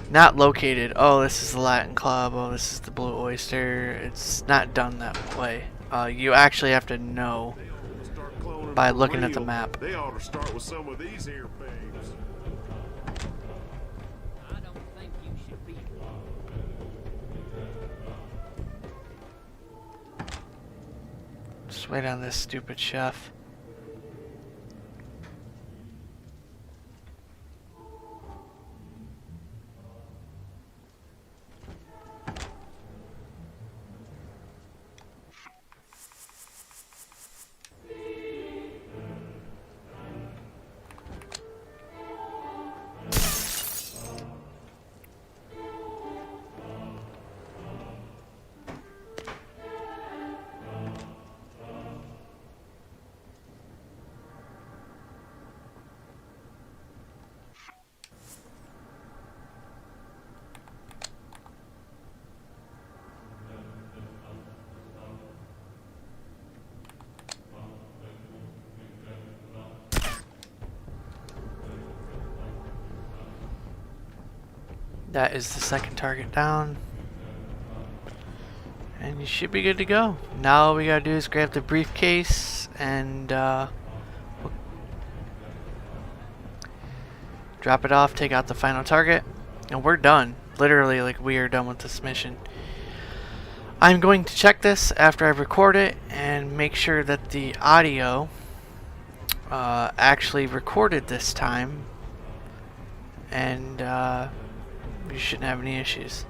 not located. Oh, this is the Latin Club. Oh, this is the Blue Oyster. It's not done that way. You actually have to know by looking at the map. They ought to start with some of these here babes. I don't think you should be. Just wait on this stupid chef. That is the second target down. And you should be good to go. Now all we gotta do is grab the briefcase and drop it off, take out the final target, and we're done. Literally, like, we are done with this mission. I'm going to check this after I record it and make sure that the audio actually recorded this time, and you shouldn't have any issues.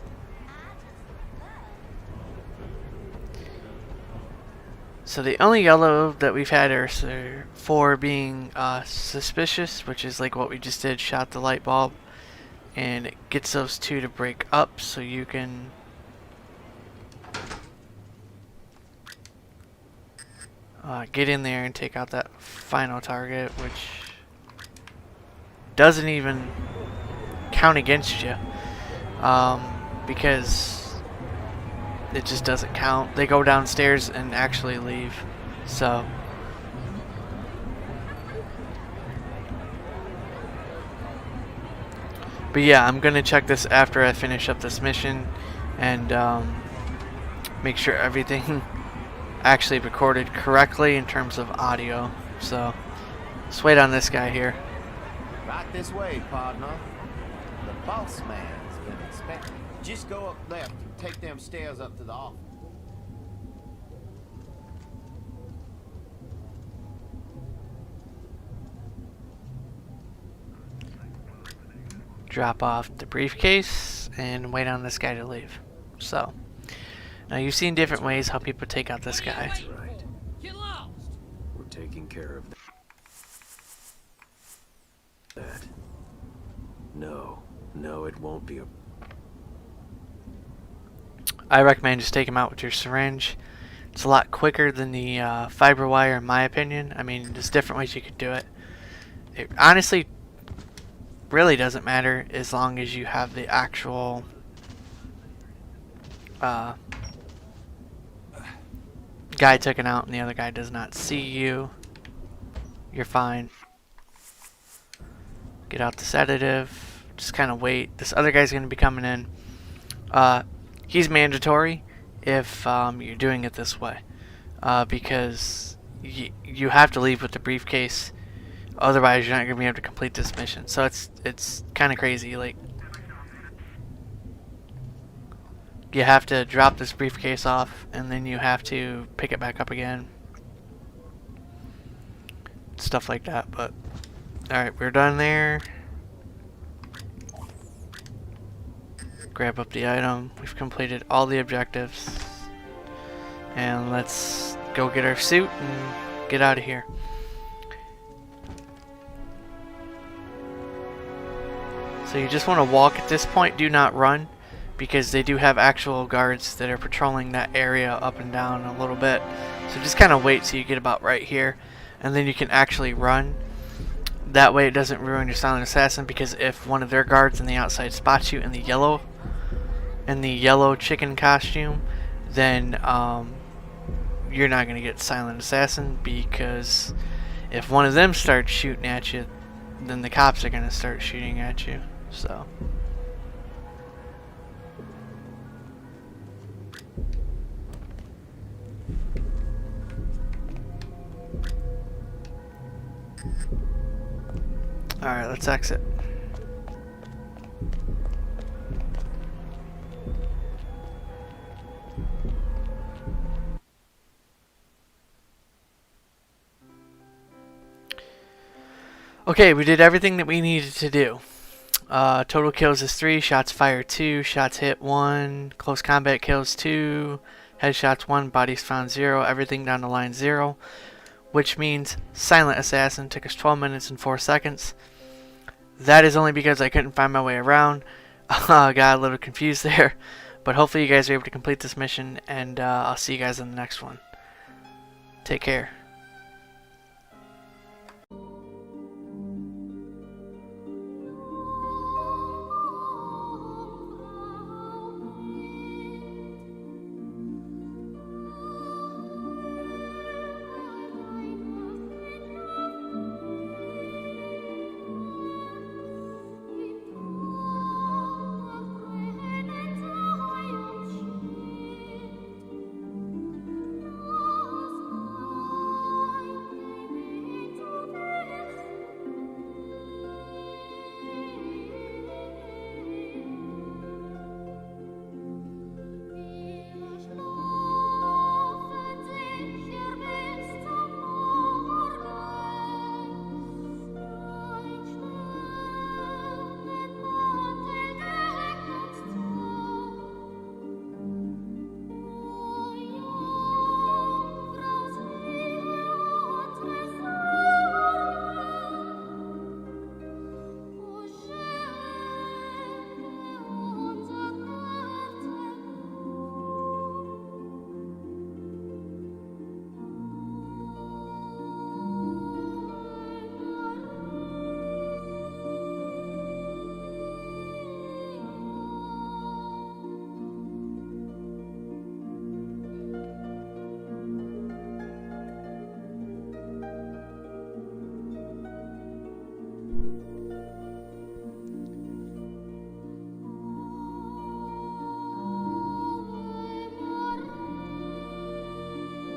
So the only yellow that we've had are for being suspicious, which is like what we just did, shot the light bulb, and it gets those two to break up so you can get in there and take out that final target, which doesn't even count against you. Because it just doesn't count. They go downstairs and actually leave. So but yeah, I'm gonna check this after I finish up this mission and make sure everything actually recorded correctly in terms of audio. So let's wait on this guy here. Right this way, partner. The boss man's been expecting. Just go up left and take them stairs up to the office. Drop off the briefcase and wait on this guy to leave. So now you've seen different ways how people take out this guy. Right. We're taking care of that. No, it won't be a... I recommend just take him out with your syringe. It's a lot quicker than the fiber wire, in my opinion. I mean, there's different ways you could do it. It honestly really doesn't matter as long as you have the actual guy taken out and the other guy does not see you. You're fine. Get out the sedative. Just kind of wait. This other guy's going to be coming in. He's mandatory if you're doing it this way, because you have to leave with the briefcase. Otherwise, you're not going to be able to complete this mission. So it's kind of crazy. Like, you have to drop this briefcase off, and then you have to pick it back up again. Stuff like that. But all right, we're done there. Grab up the item. We've completed all the objectives. And let's go get our suit and get out of here. So you just want to walk at this point, do not run, because they do have actual guards that are patrolling that area up and down a little bit. So just kind of wait till you get about right here, and then you can actually run. That way it doesn't ruin your silent assassin, because if one of their guards on the outside spots you in the yellow chicken costume, then you're not going to get silent assassin, because if one of them starts shooting at you, then the cops are going to start shooting at you. So alright, let's exit. Okay, we did everything that we needed to do. Total kills is 3, shots fired 2, shots hit 1, close combat kills 2, headshots 1, bodies found 0, everything down the line 0, which means silent assassin took us 12 minutes and 4 seconds. That is only because I couldn't find my way around. Got a little confused there, but hopefully you guys are able to complete this mission, and I'll see you guys in the next one. Take care.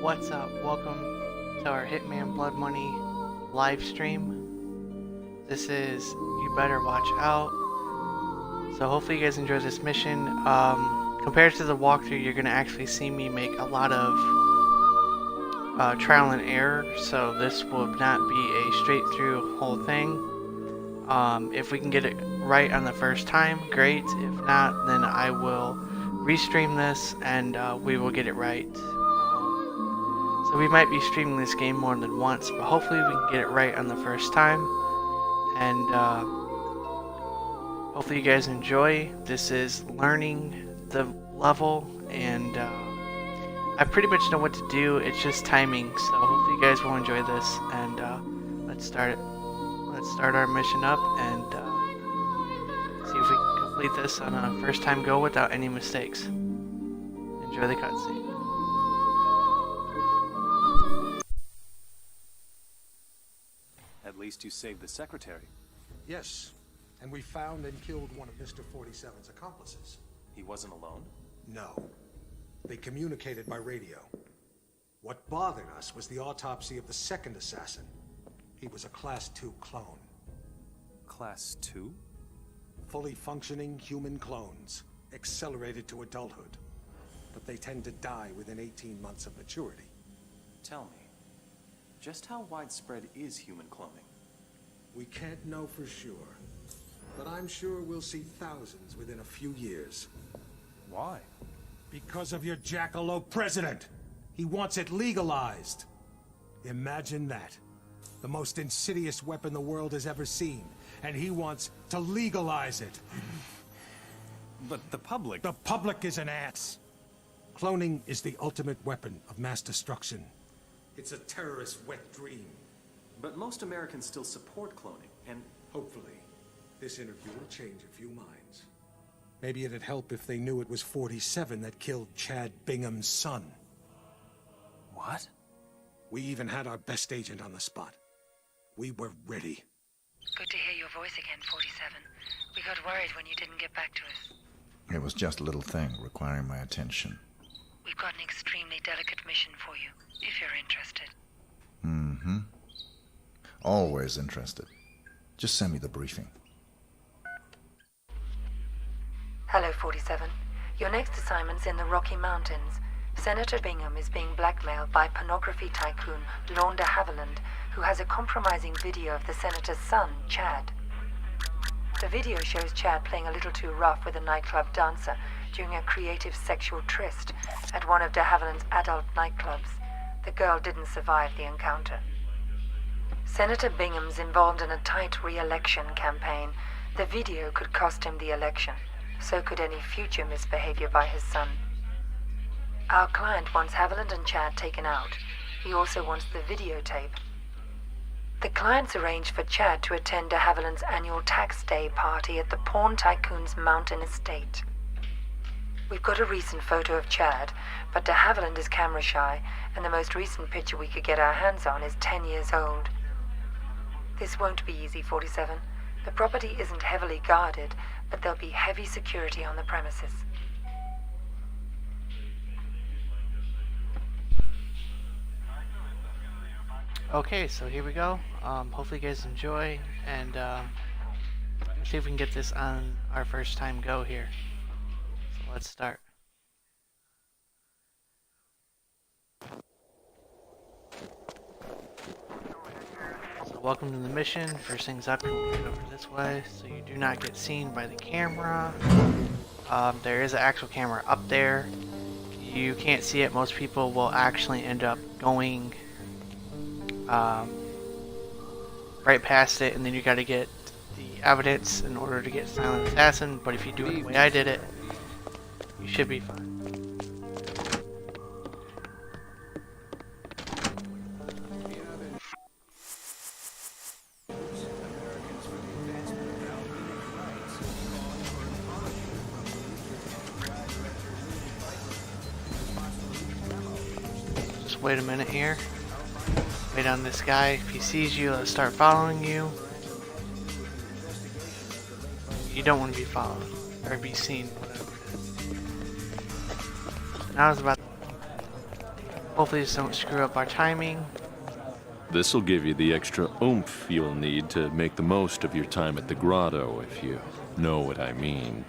What's up? Welcome to our Hitman Blood Money live stream. This is You Better Watch Out. So hopefully you guys enjoy this mission. Compared to the walkthrough, you're going to actually see me make a lot of trial and error. So this will not be a straight through whole thing. If we can get it right on the first time, great. If not, then I will restream this and we will get it right. So we might be streaming this game more than once, but hopefully we can get it right on the first time. And hopefully you guys enjoy. This is learning the level, and I pretty much know what to do. It's just timing. So hopefully you guys will enjoy this. And let's start it. Let's start our mission up and see if we can complete this on a first time go without any mistakes. Enjoy the cutscene. At least you saved the secretary. Yes, and we found and killed one of Mr. 47's accomplices. He wasn't alone? No. They communicated by radio. What bothered us was the autopsy of the second assassin. He was a Class 2 clone. Class 2? Fully functioning human clones, accelerated to adulthood. But they tend to die within 18 months of maturity. Tell me, just how widespread is human cloning? We can't know for sure, but I'm sure we'll see thousands within a few years. Why? Because of your jackalope president! He wants it legalized. Imagine that. The most insidious weapon the world has ever seen. And he wants to legalize it. But the public... The public is an ass. Cloning is the ultimate weapon of mass destruction. It's a terrorist's wet dream. But most Americans still support cloning, and... Hopefully, this interview will change a few minds. Maybe it'd help if they knew it was 47 that killed Chad Bingham's son. What? We even had our best agent on the spot. We were ready. Good to hear your voice again, 47. We got worried when you didn't get back to us. It was just a little thing requiring my attention. We've got an extremely delicate mission for you, if you're interested. Mm-hmm. Always interested. Just send me the briefing. Hello, 47. Your next assignment's in the Rocky Mountains. Senator Bingham is being blackmailed by pornography tycoon Lorne de Havilland, who has a compromising video of the senator's son, Chad. The video shows Chad playing a little too rough with a nightclub dancer during a creative sexual tryst at one of de Havilland's adult nightclubs. The girl didn't survive the encounter. Senator Bingham's involved in a tight re-election campaign. The video could cost him the election. So could any future misbehavior by his son. Our client wants Haviland and Chad taken out. He also wants the videotape. The client's arranged for Chad to attend de Havilland's annual tax day party at the porn tycoon's mountain estate. We've got a recent photo of Chad, but de Havilland is camera shy, and the most recent picture we could get our hands on is 10 years old. This won't be easy, 47. The property isn't heavily guarded, but there'll be heavy security on the premises. Okay, so here we go. Hopefully you guys enjoy, and see if we can get this on our first time go here. So let's start. So welcome to the mission. First things up, we'll get over this way so you do not get seen by the camera. There is an actual camera up there. You can't see it. Most people will actually end up going right past it, and then you got to get the evidence in order to get Silent Assassin. But if you do it the way I did it, you should be fine. Just wait a minute here. Wait on this guy. If he sees you, he'll start following you. You don't want to be followed or be seen, whatever it is. Now it's about. Hopefully, this don't screw up our timing. This'll give you the extra oomph you'll need to make the most of your time at the grotto, if you know what I mean.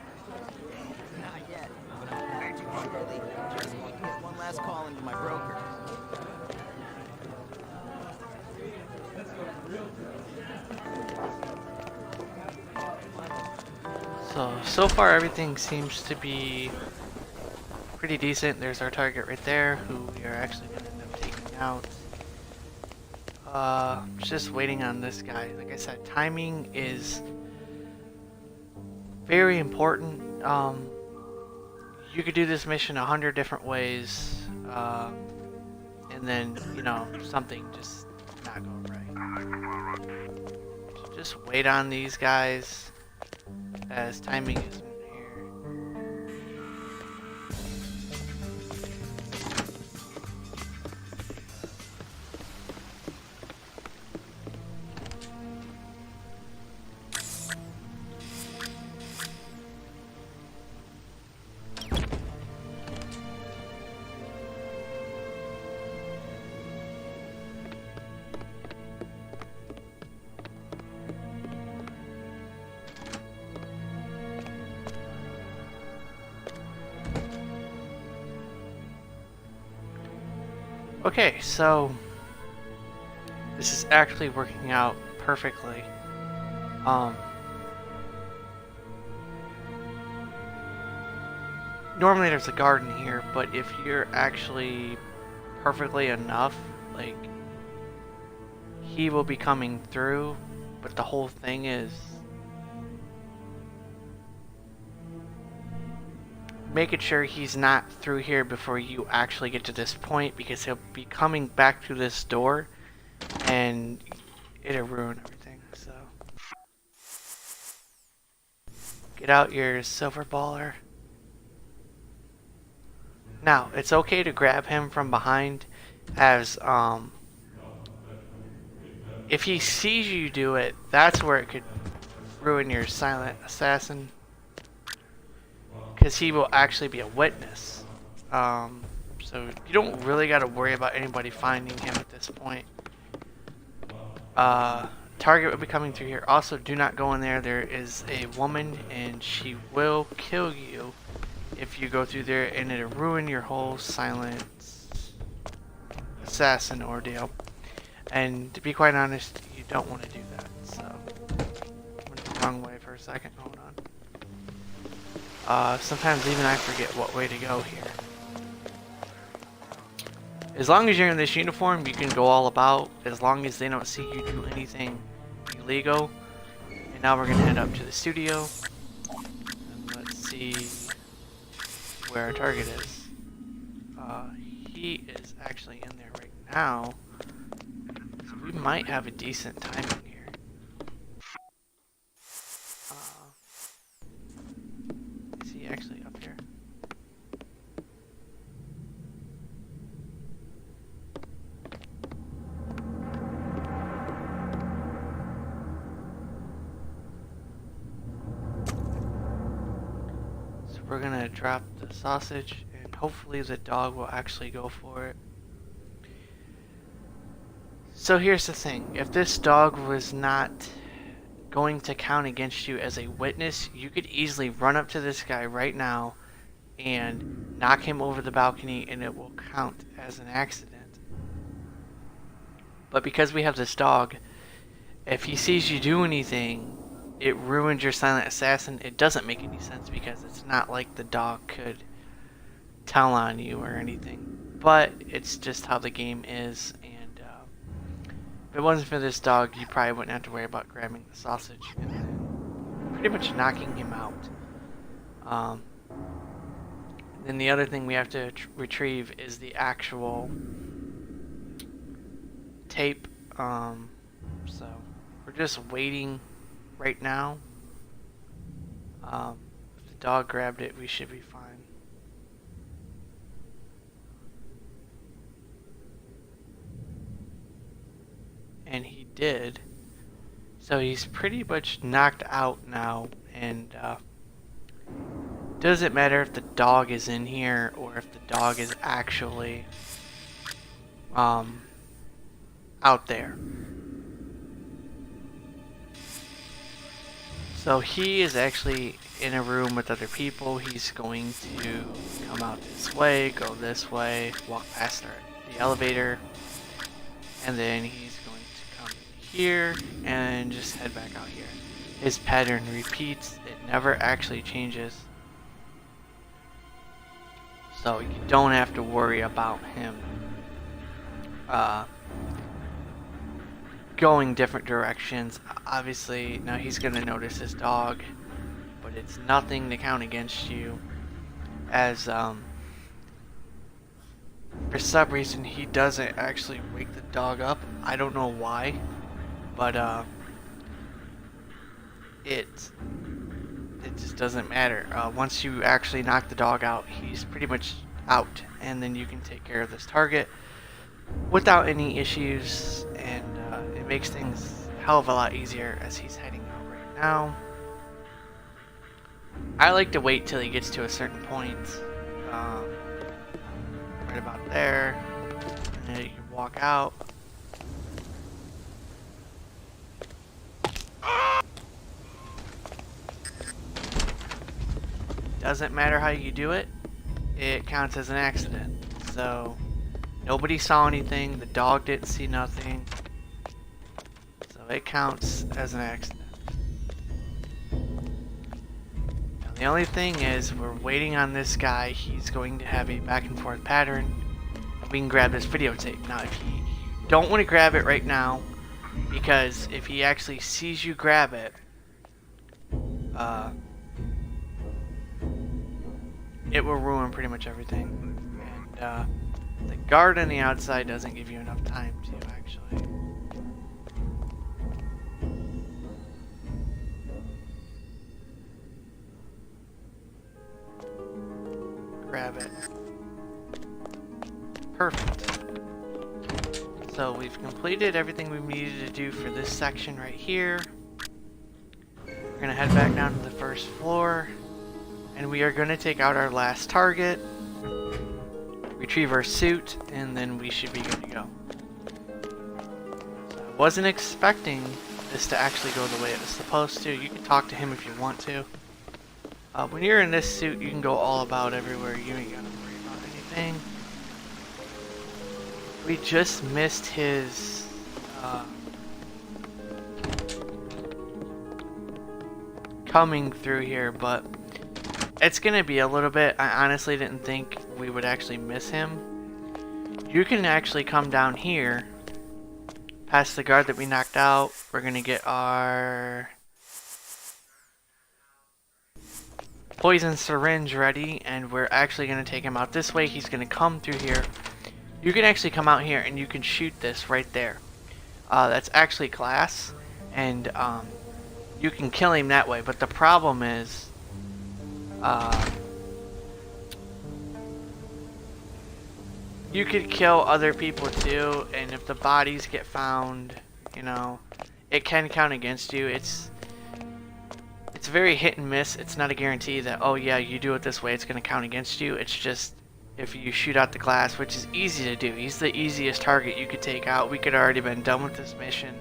Not yet. Just want to get one last call into my broker. So far everything seems to be pretty decent. There's our target right there, who we are actually going to end up taking out. Just waiting on this guy. Like I said, timing is very important. You could do this mission 100 different ways, and then, you know, something just not go right. So just wait on these guys, as timing is in here. Okay, so this is actually working out perfectly. Normally there's a garden here, but if you're actually perfectly enough, like, he will be coming through, but the whole thing is making sure he's not through here before you actually get to this point, because he'll be coming back through this door and it'll ruin everything. So get out your silver baller. Now, it's okay to grab him from behind, as if he sees you do it, that's where it could ruin your silent assassin, because he will actually be a witness. So you don't really got to worry about anybody finding him at this point. Target will be coming through here. Also, do not go in there. There is a woman, and she will kill you if you go through there, and it'll ruin your whole silent assassin ordeal. And to be quite honest, you don't want to do that. So I went the wrong way for a second. Hold on. Sometimes even I forget what way to go here. As long as you're in this uniform, you can go all about, as long as they don't see you do anything illegal. And now we're going to head up to the studio. And let's see where our target is. He is actually in there right now. So we might have a decent time in here. Is he actually up here? So we're gonna drop the sausage, and hopefully the dog will actually go for it. So here's the thing, if this dog was not going to count against you as a witness, you could easily run up to this guy right now and knock him over the balcony, and it will count as an accident. But because we have this dog, if he sees you do anything, it ruins your silent assassin. It doesn't make any sense, because it's not like the dog could tell on you or anything. But it's just how the game is, and if it wasn't for this dog, you probably wouldn't have to worry about grabbing the sausage and then pretty much knocking him out. Then the other thing we have to retrieve is the actual tape. So we're just waiting right now. If the dog grabbed it, we should be fine. And he did. So he's pretty much knocked out now, and doesn't matter if the dog is in here or if the dog is actually out there. So he is actually in a room with other people. He's going to come out this way, go this way, walk past the elevator, and then he's going to come here and just head back out here. His pattern repeats, it never actually changes. So you don't have to worry about him going different directions. Obviously, now he's going to notice his dog, but it's nothing to count against you, as for some reason he doesn't actually wake the dog up. I don't know why, but it just doesn't matter. Once you actually knock the dog out, he's pretty much out, and then you can take care of this target without any issues, and it makes things a hell of a lot easier as he's heading out right now. I like to wait till he gets to a certain point, right about there, and then you can walk out. Doesn't matter how you do it, it counts as an accident. So nobody saw anything, the dog didn't see nothing, so it counts as an accident. Now the only thing is, we're waiting on this guy. He's going to have a back and forth pattern, and we can grab this videotape. Now, if you don't want to grab it right now, because if he actually sees you grab it, it will ruin pretty much everything. And the guard on the outside doesn't give you enough time to actually. Grab it. Perfect. So we've completed everything we needed to do for this section right here. We're gonna head back down to the first floor, and we are gonna take out our last target, retrieve our suit, and then we should be good to go. So I wasn't expecting this to actually go the way it was supposed to. You can talk to him if you want to. When you're in this suit, you can go all about everywhere. You ain't gotta worry about anything. We just missed his coming through here, but it's gonna be a little bit. I honestly didn't think we would actually miss him. You can actually come down here past the guard that we knocked out. We're gonna get our poison syringe ready, and we're actually gonna take him out this way. He's gonna come through here. You can actually come out here and you can shoot this right there. That's actually glass, and you can kill him that way. But the problem is, you could kill other people too, and if the bodies get found, you know, it can count against you. It's very hit and miss. It's not a guarantee that, oh yeah, you do it this way, it's going to count against you. It's just if you shoot out the glass, which is easy to do. He's the easiest target you could take out. We could already been done with this mission.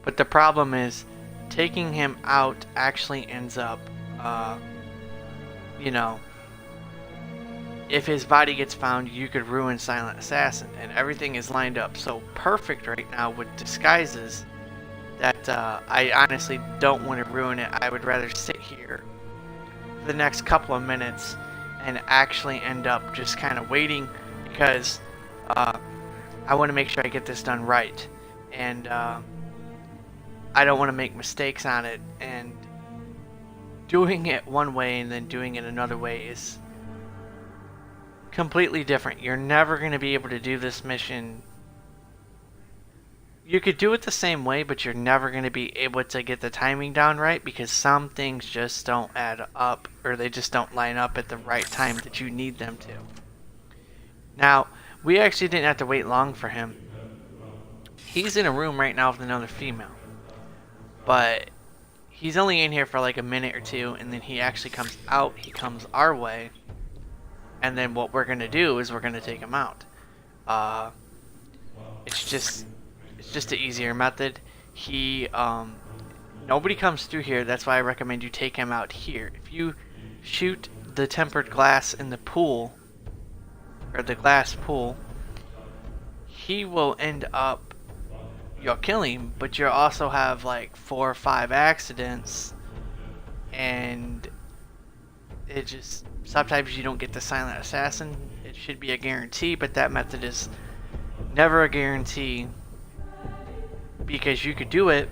But the problem is, taking him out actually ends up, you know, if his body gets found, you could ruin Silent Assassin, and everything is lined up so perfect right now with disguises that I honestly don't want to ruin it. I would rather sit here for the next couple of minutes and actually end up just kind of waiting, because I want to make sure I get this done right, and I don't want to make mistakes on it, and doing it one way and then doing it another way is completely different. You're never going to be able to do this mission. You could do it the same way, but you're never going to be able to get the timing down right, because some things just don't add up, or they just don't line up at the right time that you need them to. Now, we actually didn't have to wait long for him. He's in a room right now with another female, but he's only in here for like a minute or two, and then he actually comes out. He comes our way, and then what we're going to do is we're going to take him out. It's just an easier method. Nobody comes through here. That's why I recommend you take him out here. If you shoot the tempered glass in the pool, or the glass pool, he will end up, you'll kill him, but you'll also have like 4 or 5 accidents, and it just, sometimes you don't get the Silent Assassin. It should be a guarantee, but that method is never a guarantee, because you could do it,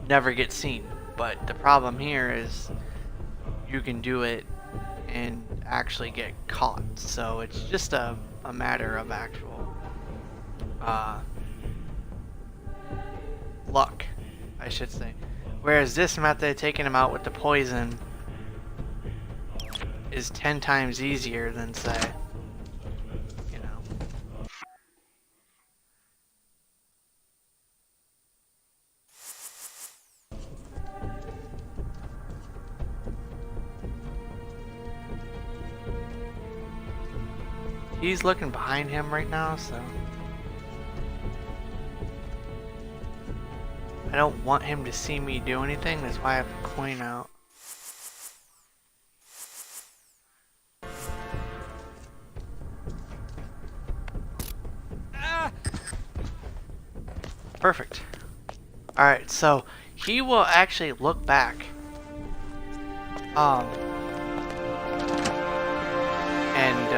never get seen. But the problem here is you can do it and actually get caught. So it's just a matter of actual luck, I should say. Whereas this method, taking him out with the poison, is 10 times easier than, say, you know. He's looking behind him right now, so I don't want him to see me do anything. That's why I have a coin out. Perfect. Alright, so he will actually look back. And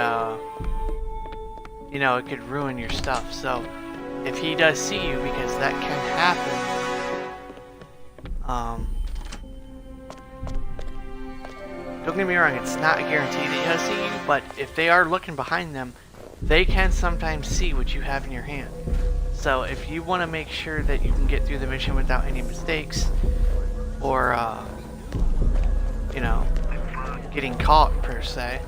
you know, it could ruin your stuff. So if he does see you, because that can happen, don't get me wrong, it's not a guarantee that he'll see you, but if they are looking behind them, they can sometimes see what you have in your hand. So if you want to make sure that you can get through the mission without any mistakes, or you know, getting caught per se,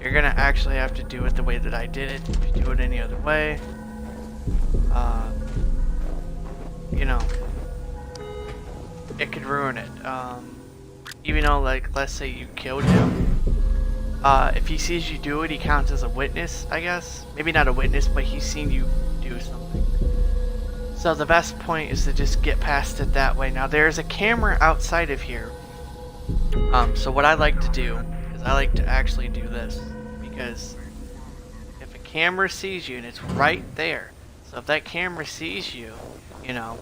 you're gonna actually have to do it the way that I did it. If you do it any other way, you know, it could ruin it. Even though, like, let's say you killed him, if he sees you do it, he counts as a witness, I guess. Maybe not a witness, but he's seen you do something. So the best point is to just get past it that way. Now there's a camera outside of here. So what I like to do is I like to actually do this, because if a camera sees you and it's right there, so if that camera sees you, you know,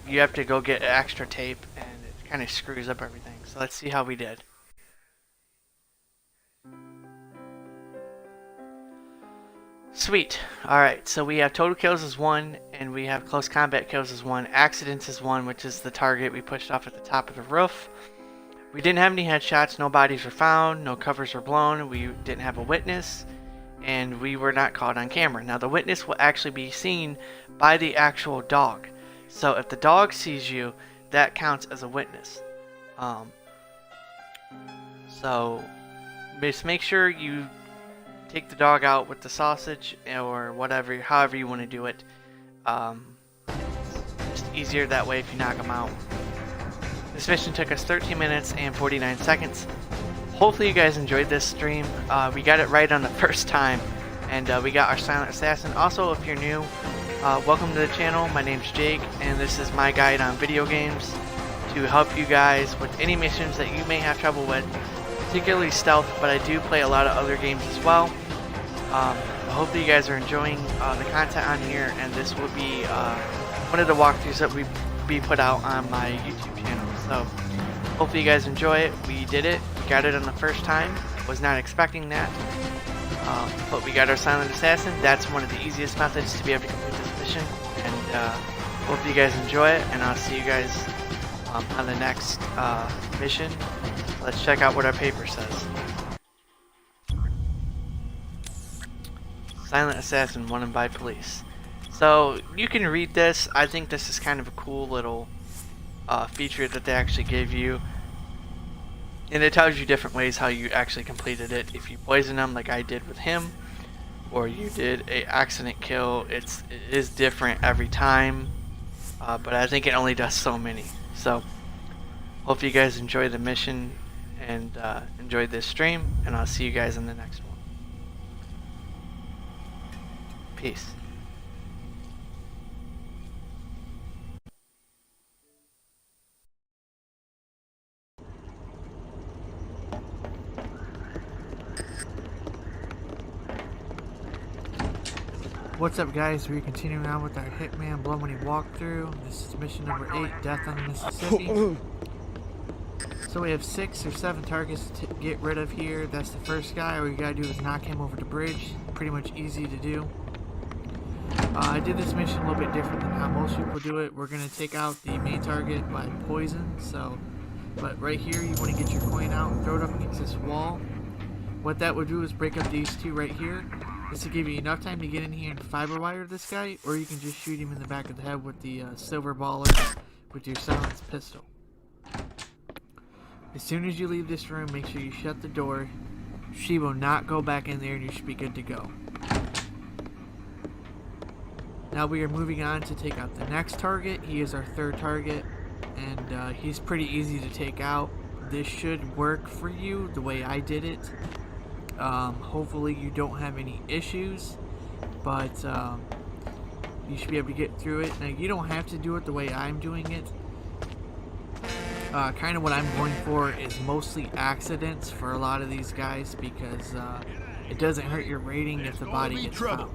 you have to go get extra tape, and it kind of screws up everything. So let's see how we did. Sweet. Alright, so we have total kills as 1, and we have close combat kills as 1. Accidents is 1, which is the target we pushed off at the top of the roof. We didn't have any headshots, no bodies were found, no covers were blown, we didn't have a witness, and we were not caught on camera. Now the witness will actually be seen by the actual dog. So if the dog sees you, that counts as a witness. So just make sure you take the dog out with the sausage or whatever, however you want to do it. Just easier that way if you knock them out. This mission took us 13 minutes and 49 seconds. Hopefully you guys enjoyed this stream. We got it right on the first time, and we got our silent assassin. Also, if you're new, welcome to the channel. My name's Jake, and this is my guide on video games to help you guys with any missions that you may have trouble with, particularly stealth, but I do play a lot of other games as well. Hopefully you guys are enjoying the content on here, and this will be one of the walkthroughs that we put out on my YouTube channel. So hopefully you guys enjoy it. We did it. We got it on the first time. Was not expecting that. But we got our silent assassin. That's one of the easiest methods to be able to complete this mission. And hope you guys enjoy it, and I'll see you guys on the next mission. Let's check out what our paper says. Silent assassin wanted by police. So you can read this. I think this is kind of a cool little feature that they actually gave you, and it tells you different ways how you actually completed it. If you poison them like I did with him, or you did a accident kill, it is different every time, but I think it only does so many. So hope you guys enjoy the mission and enjoy this stream, and I'll see you guys in the next one. Peace. What's up, guys? We're continuing on with our Hitman Blood Money walkthrough. This is mission number 8, Death on the Mississippi. So we have 6 or 7 targets to get rid of here. That's the first guy. All you gotta do is knock him over the bridge. Pretty much easy to do. I did this mission a little bit different than how most people do it. We're gonna take out the main target by poison. But right here, you want to get your coin out and throw it up against this wall. What that would do is break up these two right here. This will give you enough time to get in here and fiber wire this guy, or you can just shoot him in the back of the head with the silver baller with your silenced pistol. As soon as you leave this room, make sure you shut the door. She will not go back in there, and you should be good to go. Now we are moving on to take out the next target. He is our third target, and he's pretty easy to take out. This should work for you the way I did it. Hopefully you don't have any issues, but you should be able to get through it. Now you don't have to do it the way I'm doing it. Kind of what I'm going for is mostly accidents for a lot of these guys, because it doesn't hurt your rating if the body gets found.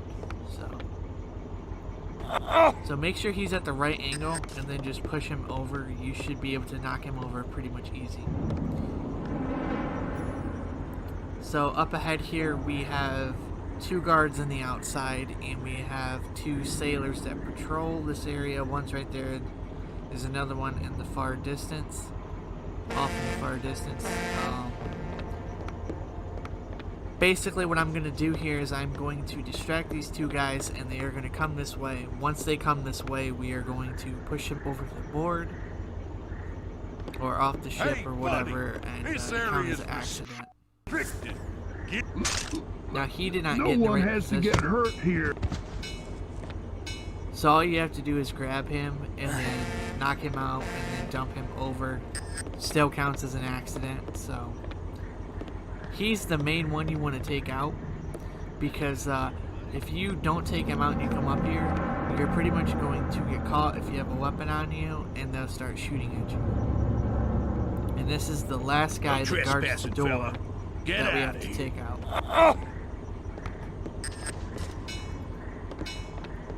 So make sure he's at the right angle and then just push him over. You should be able to knock him over pretty much easy. So up ahead here we have 2 guards on the outside, and we have 2 sailors that patrol this area. One's right there. There's another one in the far distance. Off in the far distance. Basically what I'm going to do here is I'm going to distract these 2 guys, and they are going to come this way. Once they come this way, we are going to push them over the board or off the ship or whatever, and count as an accident. Now he did not get in the right position. No one has to get hurt here. So all you have to do is grab him and then knock him out and then dump him over. Still counts as an accident. So he's the main one you want to take out, because if you don't take him out and you come up here, you're pretty much going to get caught if you have a weapon on you, and they'll start shooting at you. And this is the last guy that guards the door that we have to take out.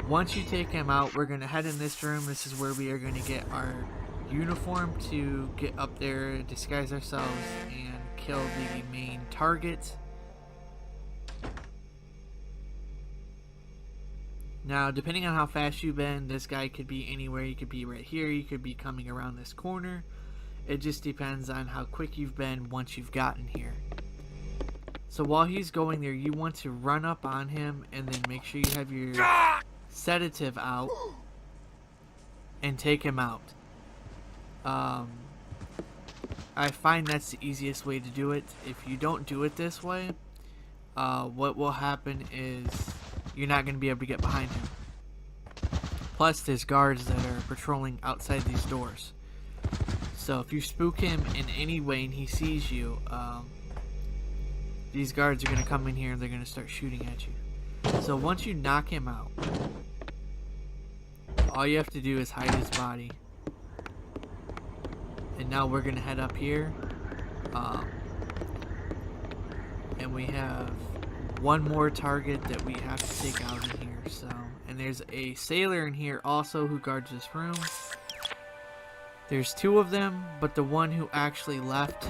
Once you take him out, we're going to head in this room. This is where we are going to get our uniform to get up there, disguise ourselves, and kill the main target. Now, depending on how fast you've been, this guy could be anywhere. You could be right here. You could be coming around this corner. It just depends on how quick you've been once you've gotten here. So while he's going there, you want to run up on him and then make sure you have your sedative out and take him out. I find that's the easiest way to do it. If you don't do it this way, what will happen is you're not going to be able to get behind him. Plus, there's guards that are patrolling outside these doors. So if you spook him in any way and he sees you, these guards are going to come in here and they're going to start shooting at you. So once you knock him out, all you have to do is hide his body. And now we're going to head up here. And we have one more target that we have to take out in here. So, and there's a sailor in here also who guards this room. There's 2 of them, but the one who actually left,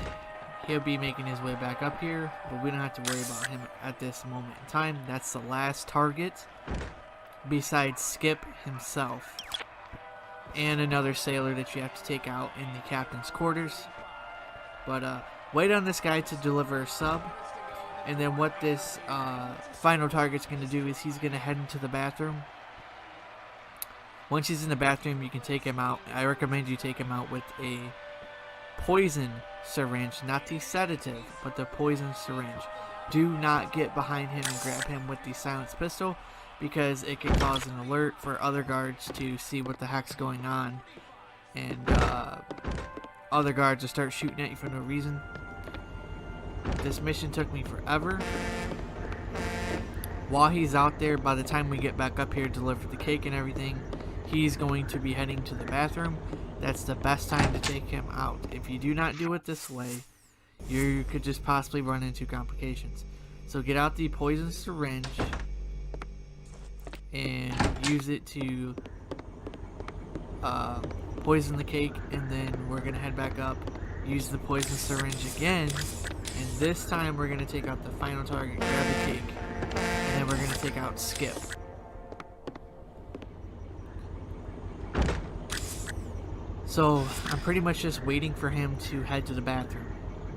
he'll be making his way back up here, but we don't have to worry about him at this moment in time. That's the last target, besides Skip himself, and another sailor that you have to take out in the captain's quarters. But wait on this guy to deliver a sub, and then what this final target's going to do is he's going to head into the bathroom. Once he's in the bathroom, you can take him out. I recommend you take him out with a poison syringe, not the sedative, but the poison syringe. Do not get behind him and grab him with the silenced pistol, because it can cause an alert for other guards to see what the heck's going on, and other guards will start shooting at you for no reason. This mission took me forever. While he's out there, by the time we get back up here, deliver the cake and everything, he's going to be heading to the bathroom. That's the best time to take him out. If you do not do it this way, you could just possibly run into complications. So get out the poison syringe and use it to poison the cake, and then we're going to head back up, use the poison syringe again, and this time we're going to take out the final target, grab the cake, and then we're going to take out Skip. So I'm pretty much just waiting for him to head to the bathroom.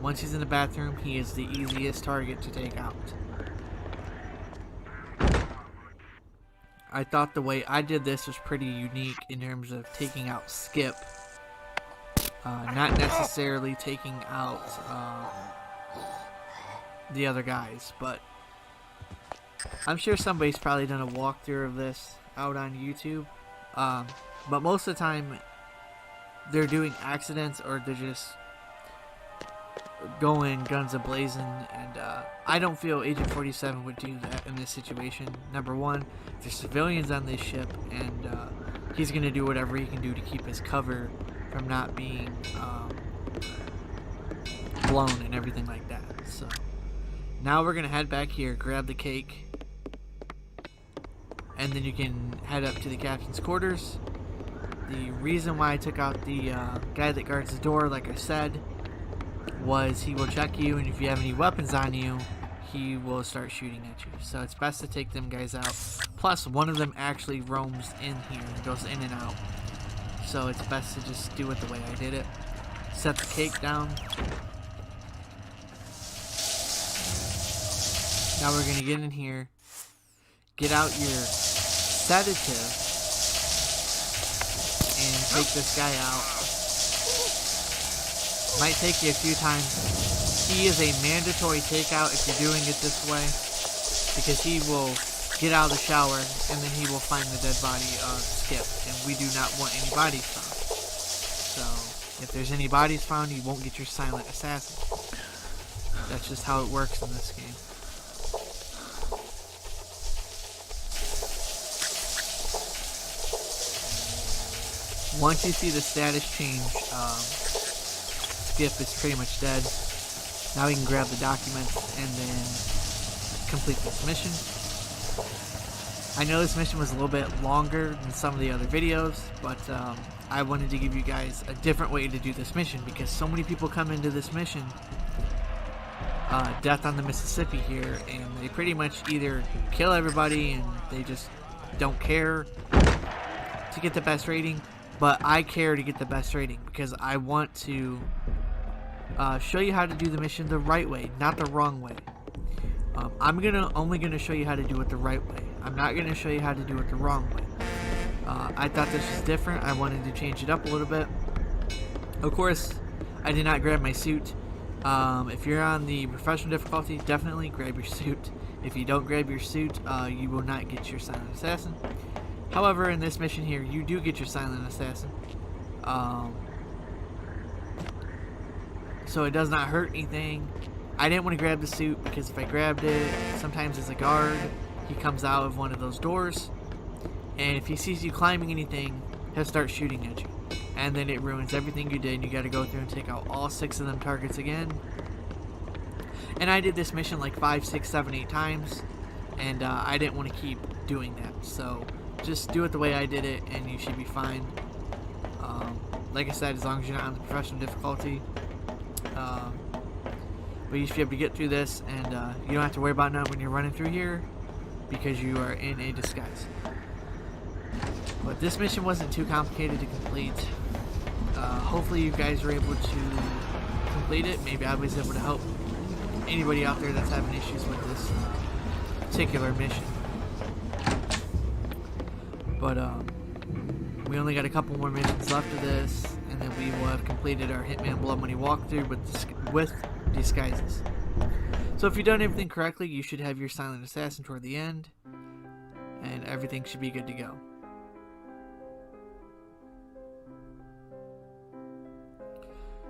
Once he's in the bathroom, he is the easiest target to take out. I thought the way I did this was pretty unique in terms of taking out Skip. Not necessarily taking out the other guys, but I'm sure somebody's probably done a walkthrough of this out on YouTube. But most of the time, they're doing accidents or they're just going guns a-blazing, and I don't feel Agent 47 would do that in this situation. Number one, there's civilians on this ship, and he's going to do whatever he can do to keep his cover from not being blown and everything like that. So now we're going to head back here, grab the cake, and then you can head up to the captain's quarters. The reason why I took out the guy that guards the door, like I said, was he will check you, and if you have any weapons on you, he will start shooting at you. So it's best to take them guys out. Plus, one of them actually roams in here and goes in and out. So it's best to just do it the way I did it. Set the cake down. Now we're going to get in here. Get out your sedative. And take this guy out. Might take you a few times. He is a mandatory takeout if you're doing it this way. Because he will get out of the shower and then he will find the dead body of Skip. And we do not want any bodies found. So, if there's any bodies found, you won't get your silent assassin. That's just how it works in this game. Once you see the status change, Skip is pretty much dead. Now we can grab the documents and then complete this mission. I know this mission was a little bit longer than some of the other videos, but I wanted to give you guys a different way to do this mission because so many people come into this mission, Death on the Mississippi here, and they pretty much either kill everybody and they just don't care to get the best rating. But I care to get the best rating because I want to show you how to do the mission the right way, not the wrong way. I'm only gonna show you how to do it the right way. I'm not gonna show you how to do it the wrong way. I thought this was different. I wanted to change it up a little bit. Of course, I did not grab my suit. If you're on the professional difficulty, definitely grab your suit. If you don't grab your suit, you will not get your silent assassin. However, in this mission here, you do get your silent assassin. So it does not hurt anything. I didn't want to grab the suit because if I grabbed it, sometimes as a guard, he comes out of one of those doors. And if he sees you climbing anything, he'll start shooting at you. And then it ruins everything you did and you got to go through and take out all 6 of them targets again. And I did this mission like 5, 6, 7, 8 times. And I didn't want to keep doing that. So just do it the way I did it and you should be fine. Like I said, as long as you're not on the professional difficulty. But you should be able to get through this and you don't have to worry about that when you're running through here because you are in a disguise. But this mission wasn't too complicated to complete. Hopefully you guys were able to complete it. Maybe I was able to help anybody out there that's having issues with this particular mission. But we only got a couple more missions left of this, and then we will have completed our Hitman Blood Money walkthrough with disguises. So if you've done everything correctly, you should have your silent assassin toward the end, and everything should be good to go.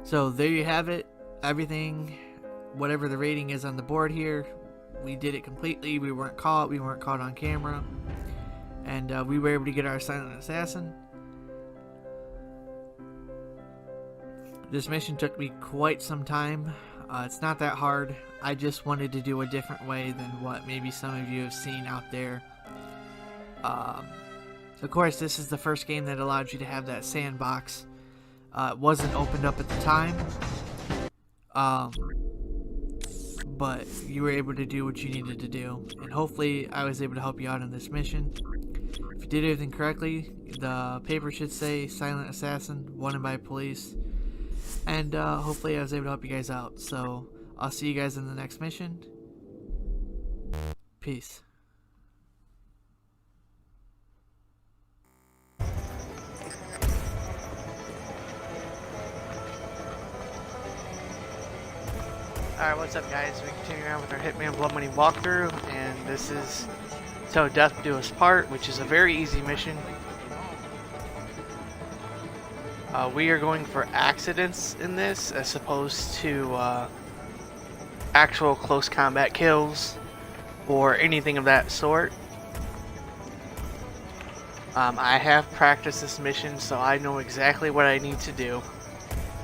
So there you have it. Everything, whatever the rating is on the board here, we did it completely. We weren't caught. We weren't caught on camera. And we were able to get our silent assassin. This mission took me quite some time. It's not that hard. I just wanted to do a different way than what maybe some of you have seen out there. Of course, this is the first game that allowed you to have that sandbox. It wasn't opened up at the time. But you were able to do what you needed to do. And hopefully I was able to help you out in this mission. If you did everything correctly, the paper should say Silent Assassin, wanted by police. And hopefully I was able to help you guys out. So I'll see you guys in the next mission. Peace. Alright, what's up guys? We continue on with our Hitman Blood Money walkthrough, and this is Till Death Do Us Part, which is a very easy mission. We are going for accidents in this, as opposed to actual close combat kills, or anything of that sort. I have practiced this mission, so I know exactly what I need to do.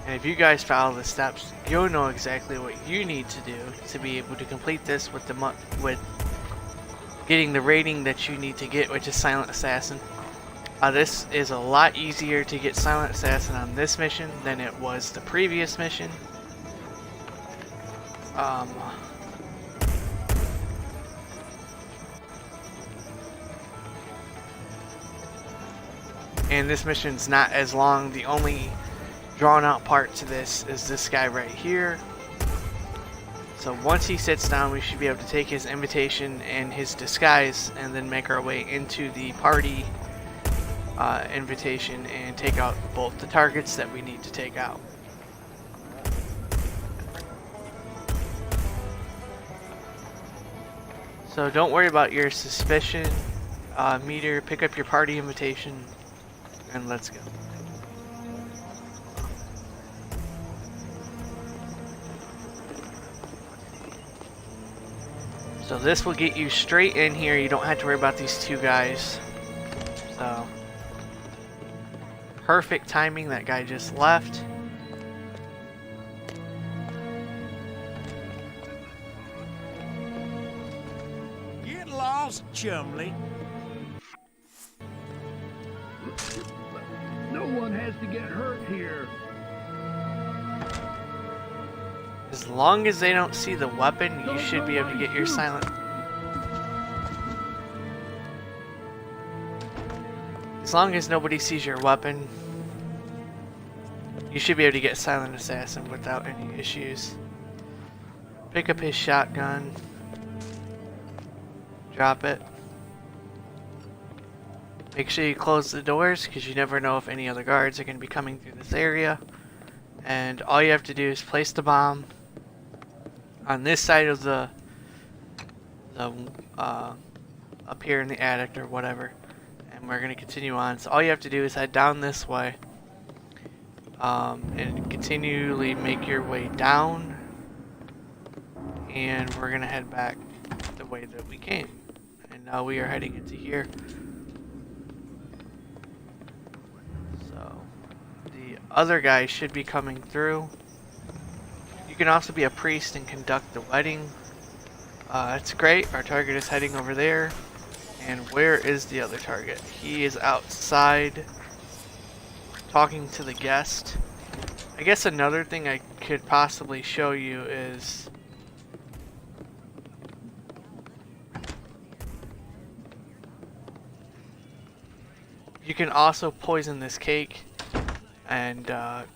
And if you guys follow the steps, you'll know exactly what you need to do to be able to complete this with getting the rating that you need to get, which is Silent Assassin. This is a lot easier to get Silent Assassin on this mission than it was the previous mission. And this mission's not as long. The only drawn out part to this is this guy right here. So once he sits down, we should be able to take his invitation and his disguise and then make our way into the party invitation and take out both the targets that we need to take out. So don't worry about your suspicion meter. Pick up your party invitation and let's go. So this will get you straight in here. You don't have to worry about these two guys. So perfect timing. That guy just left. Get lost, Chumley. No one has to get hurt here. As long as they don't see the weapon, you should be able to get your silent. As long as nobody sees your weapon, you should be able to get silent assassin without any issues. Pick up his shotgun. Drop it. Make sure you close the doors because you never know if any other guards are going to be coming through this area. And all you have to do is place the bomb on this side of the up here in the attic or whatever, and we're going to continue on. So all you have to do is head down this way and continually make your way down, and we're going to head back the way that we came. And now we are heading into here. So the other guy should be coming through. You can also be a priest and conduct the wedding. That's great. Our target is heading over there. And where is the other target? He is outside talking to the guest. I guess another thing I could possibly show you is you can also poison this cake and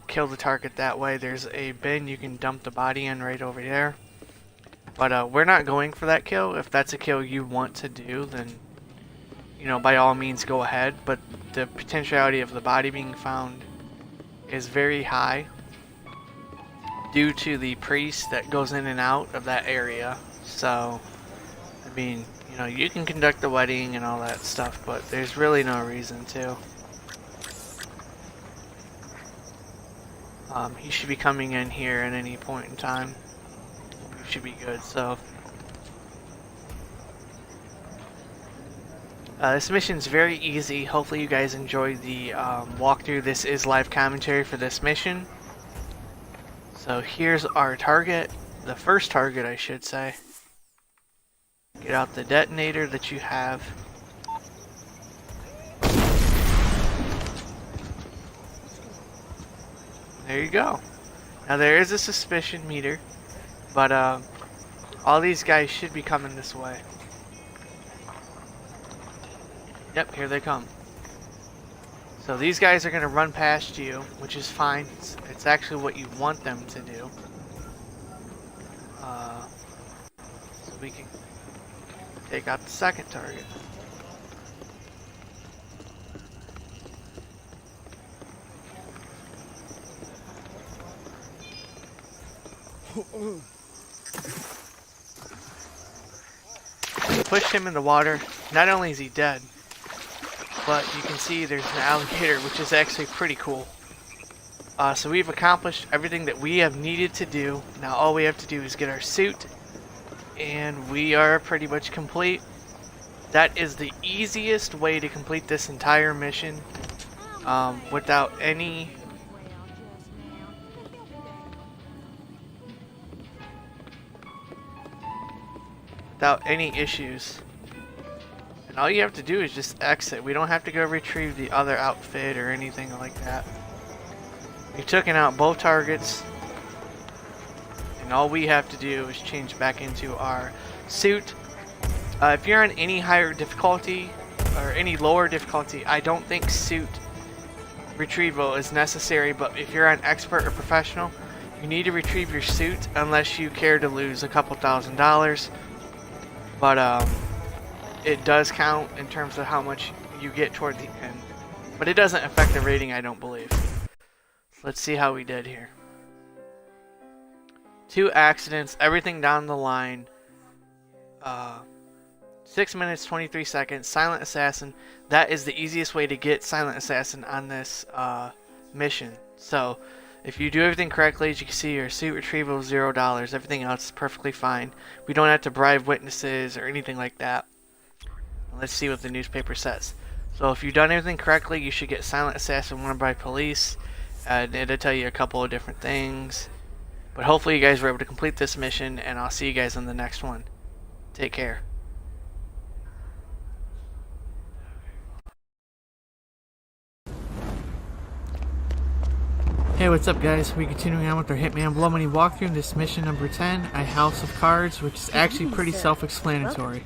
kill the target that way. There's a bin you can dump the body in right over there. But we're not going for that kill. If that's a kill you want to do, then, you know, by all means go ahead. But the potentiality of the body being found is very high due to the priest that goes in and out of that area. So, I mean, you know, you can conduct the wedding and all that stuff, but there's really no reason to. He should be coming in here at any point in time. We should be good. So this mission's very easy. Hopefully you guys enjoyed the walkthrough. This is live commentary for this mission. So here's our target, the first target I should say. Get out the detonator that you have. There you go. Now there is a suspicion meter, but all these guys should be coming this way. Yep, here they come. So these guys are going to run past you, which is fine. It's actually what you want them to do. So we can take out the second target. Push him in the water. Not only is he dead, but you can see there's an alligator, which is actually pretty cool. So we've accomplished everything that we have needed to do. Now all we have to do is get our suit, and we are pretty much complete. That is the easiest way to complete this entire mission without any issues. And all you have to do is just exit. We don't have to go retrieve the other outfit or anything like that. We've taken out both targets. And and all we have to do is change back into our suit. If you're on any higher difficulty or any lower difficulty, I don't think suit retrieval is necessary, but if you're on expert or professional, you need to retrieve your suit unless you care to lose a couple $1,000s. But it does count in terms of how much you get toward the end, but it doesn't affect the rating, I don't believe. Let's see how we did here. 2 accidents, everything down the line. 6 minutes 23 seconds. Silent Assassin. That is the easiest way to get Silent Assassin on this mission. So if you do everything correctly, as you can see, your suit retrieval is $0. Everything else is perfectly fine. We don't have to bribe witnesses or anything like that. Let's see what the newspaper says. So if you've done everything correctly, you should get Silent Assassin wanted by police. And it'll tell you a couple of different things. But hopefully you guys were able to complete this mission, and I'll see you guys in the next one. Take care. Hey, what's up guys? We're continuing on with our Hitman Blood Money walkthrough in this mission number 10, A House of Cards, which is actually pretty self-explanatory.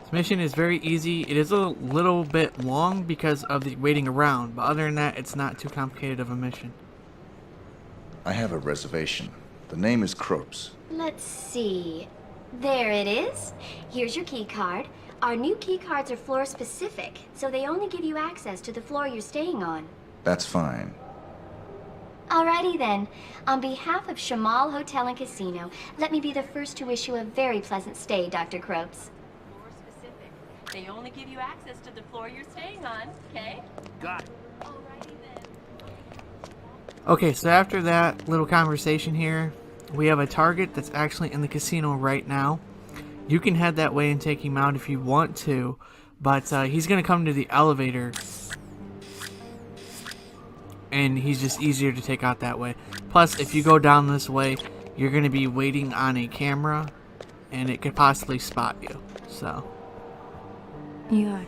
This mission is very easy. It is a little bit long because of the waiting around, but other than that, it's not too complicated of a mission. I have a reservation. The name is Kropes. Let's see. There it is. Here's your key card. Our new key cards are floor specific, so they only give you access to the floor you're staying on. That's fine. Alrighty then. On behalf of Shamal Hotel and Casino, let me be the first to wish you a very pleasant stay, Dr. Kropes. Floor specific. They only give you access to the floor you're staying on, okay? Got it. Alrighty then. Okay, so after that little conversation here, we have a target that's actually in the casino right now. You can head that way and take him out if you want to, but he's going to come to the elevator, and he's just easier to take out that way. Plus, if you go down this way, you're going to be waiting on a camera, and it could possibly spot you. So, Yeah.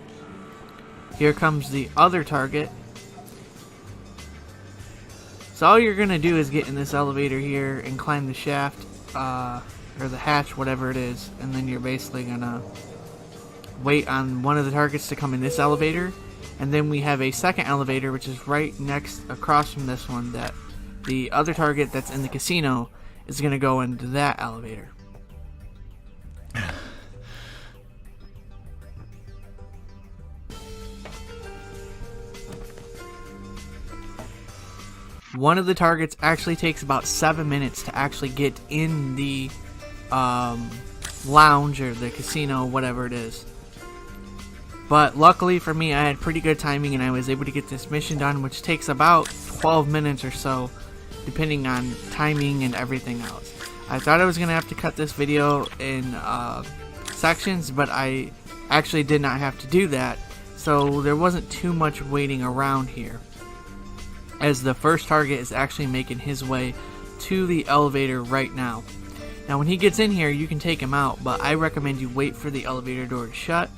here comes the other target. So all you're going to do is get in this elevator here and climb the shaft, or the hatch, whatever it is, and then you're basically going to wait on one of the targets to come in this elevator. And then we have a second elevator, which is right next, across from this one, that the other target that's in the casino is going to go into that elevator. One of the targets actually takes about 7 minutes to actually get in the lounge or the casino, whatever it is. But luckily for me, I had pretty good timing and I was able to get this mission done, which takes about 12 minutes or so, depending on timing and everything else. I thought I was going to have to cut this video in sections, but I actually did not have to do that, so there wasn't too much waiting around here, as the first target is actually making his way to the elevator right now. Now when he gets in here, you can take him out, but I recommend you wait for the elevator door to shut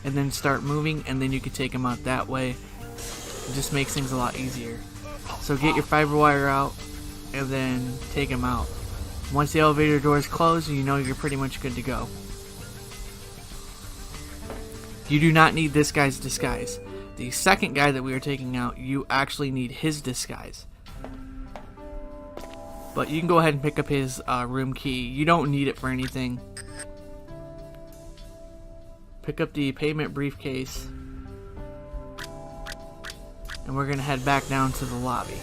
and then start moving, and then you can take him out that way. It just makes things a lot easier. So get your fiber wire out and then take him out. Once the elevator door is closed, you know you're pretty much good to go. You do not need this guy's disguise. The second guy that we are taking out, you actually need his disguise. But you can go ahead and pick up his room key. You don't need it for anything. Pick up the payment briefcase, and we're gonna head back down to the lobby.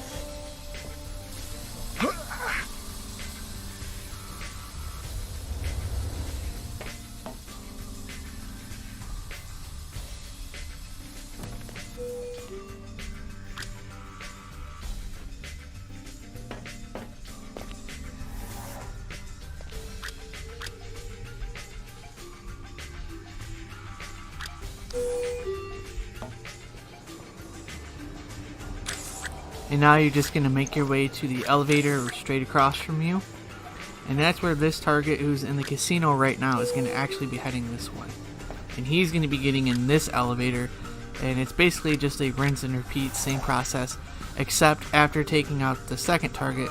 And now you're just going to make your way to the elevator straight across from you. And that's where this target who's in the casino right now is going to actually be heading this way. And he's going to be getting in this elevator. And it's basically just a rinse and repeat, same process except after taking out the second target,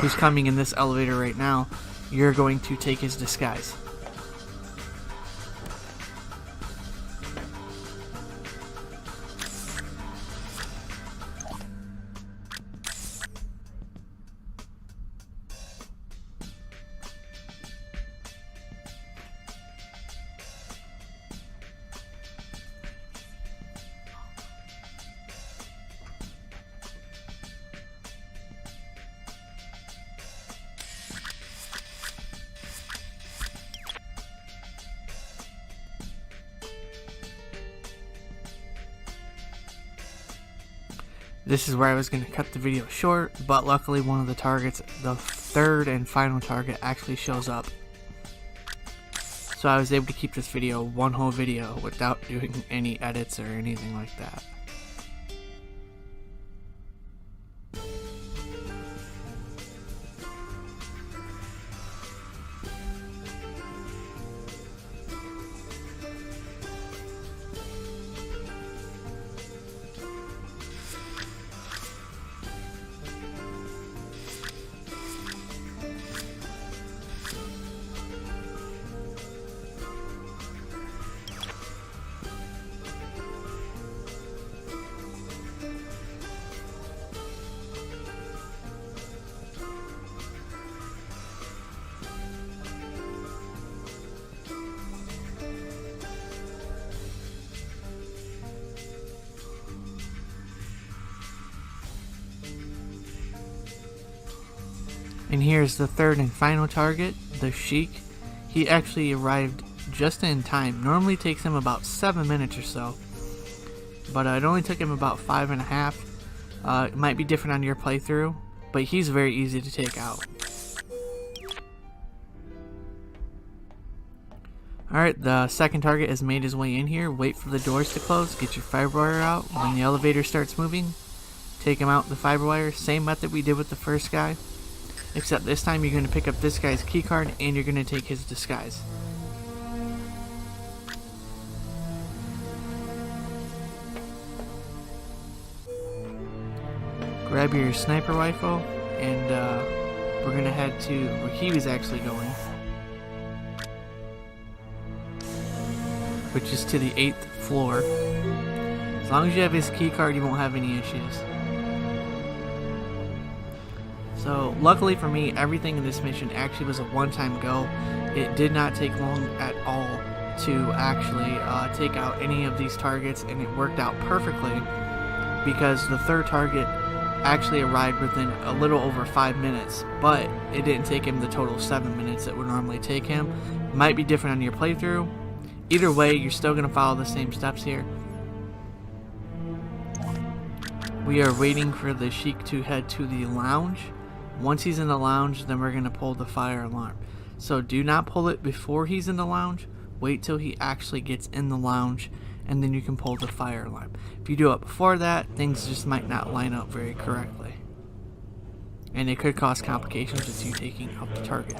who's coming in this elevator right now, you're going to take his disguise. This is where I was going to cut the video short, but luckily one of the targets, the third and final target, actually shows up. So I was able to keep this video one whole video without doing any edits or anything like that. And here's the third and final target, the Sheik. He actually arrived just in time. Normally takes him about 7 minutes or so, but it only took him about 5.5. It might be different on your playthrough, but he's very easy to take out. Alright, the second target has made his way in here. Wait for the doors to close, get your fiber wire out. When the elevator starts moving, take him out with the fiber wire. Same method we did with the first guy. Except this time you're going to pick up this guy's keycard and you're going to take his disguise. Grab your sniper rifle and we're going to head to where he was actually going, which is to the 8th floor. As long as you have his keycard, you won't have any issues. So luckily for me, everything in this mission actually was a one-time go. It did not take long at all to actually take out any of these targets, and it worked out perfectly because the third target actually arrived within a little over 5 minutes, but it didn't take him the total 7 minutes it would normally take him. It might be different on your playthrough. Either way, you're still going to follow the same steps here. We are waiting for the Sheik to head to the lounge. Once he's in the lounge, then we're going to pull the fire alarm. So do not pull it before he's in the lounge. Wait till he actually gets in the lounge, and then you can pull the fire alarm. If you do it before that, things just might not line up very correctly. And it could cause complications with you taking out the target.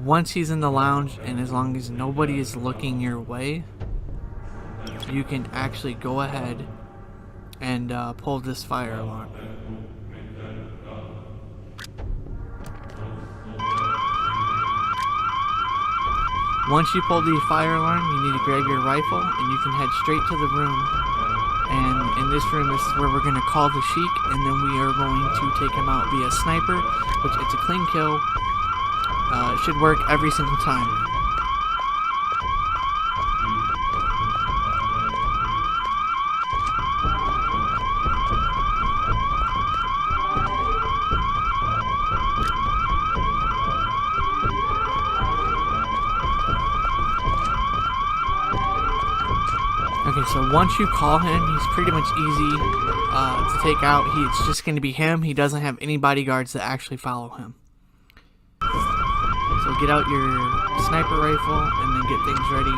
Once he's in the lounge, and as long as nobody is looking your way, you can actually go ahead and pull this fire alarm. Once you pull the fire alarm, you need to grab your rifle and you can head straight to the room. And in this room, this is where we're going to call the Sheik, and then we are going to take him out via sniper, which it's a clean kill. It should work every single time. Okay, so once you call him, he's pretty much easy to take out. It's just going to be him. He doesn't have any bodyguards that actually follow him. So get out your sniper rifle and then get things ready.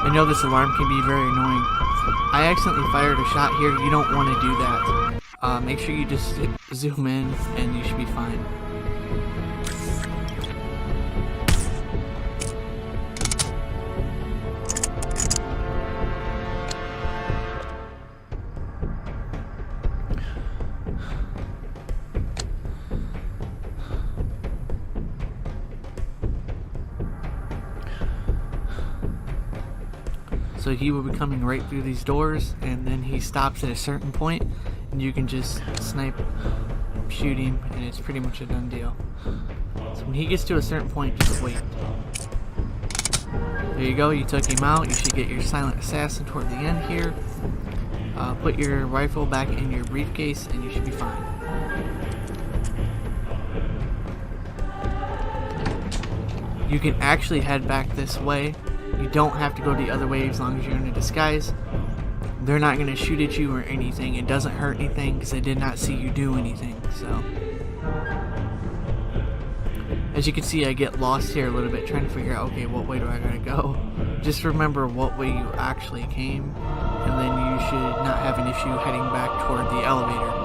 I know this alarm can be very annoying. I accidentally fired a shot here. You don't want to do that. Make sure you just zoom in and you should be fine. So he will be coming right through these doors, and then he stops at a certain point, and you can just snipe, shoot him, and it's pretty much a done deal. So when he gets to a certain point, just wait. There you go, you took him out. You should get your silent assassin toward the end here. Put your rifle back in your briefcase, and you should be fine. You can actually head back this way. You don't have to go the other way as long as you're in a disguise. They're not going to shoot at you or anything. It doesn't hurt anything because they did not see you do anything. So, as you can see, I get lost here a little bit trying to figure out, okay, what way do I gotta go? Just remember what way you actually came, and then you should not have an issue heading back toward the elevator.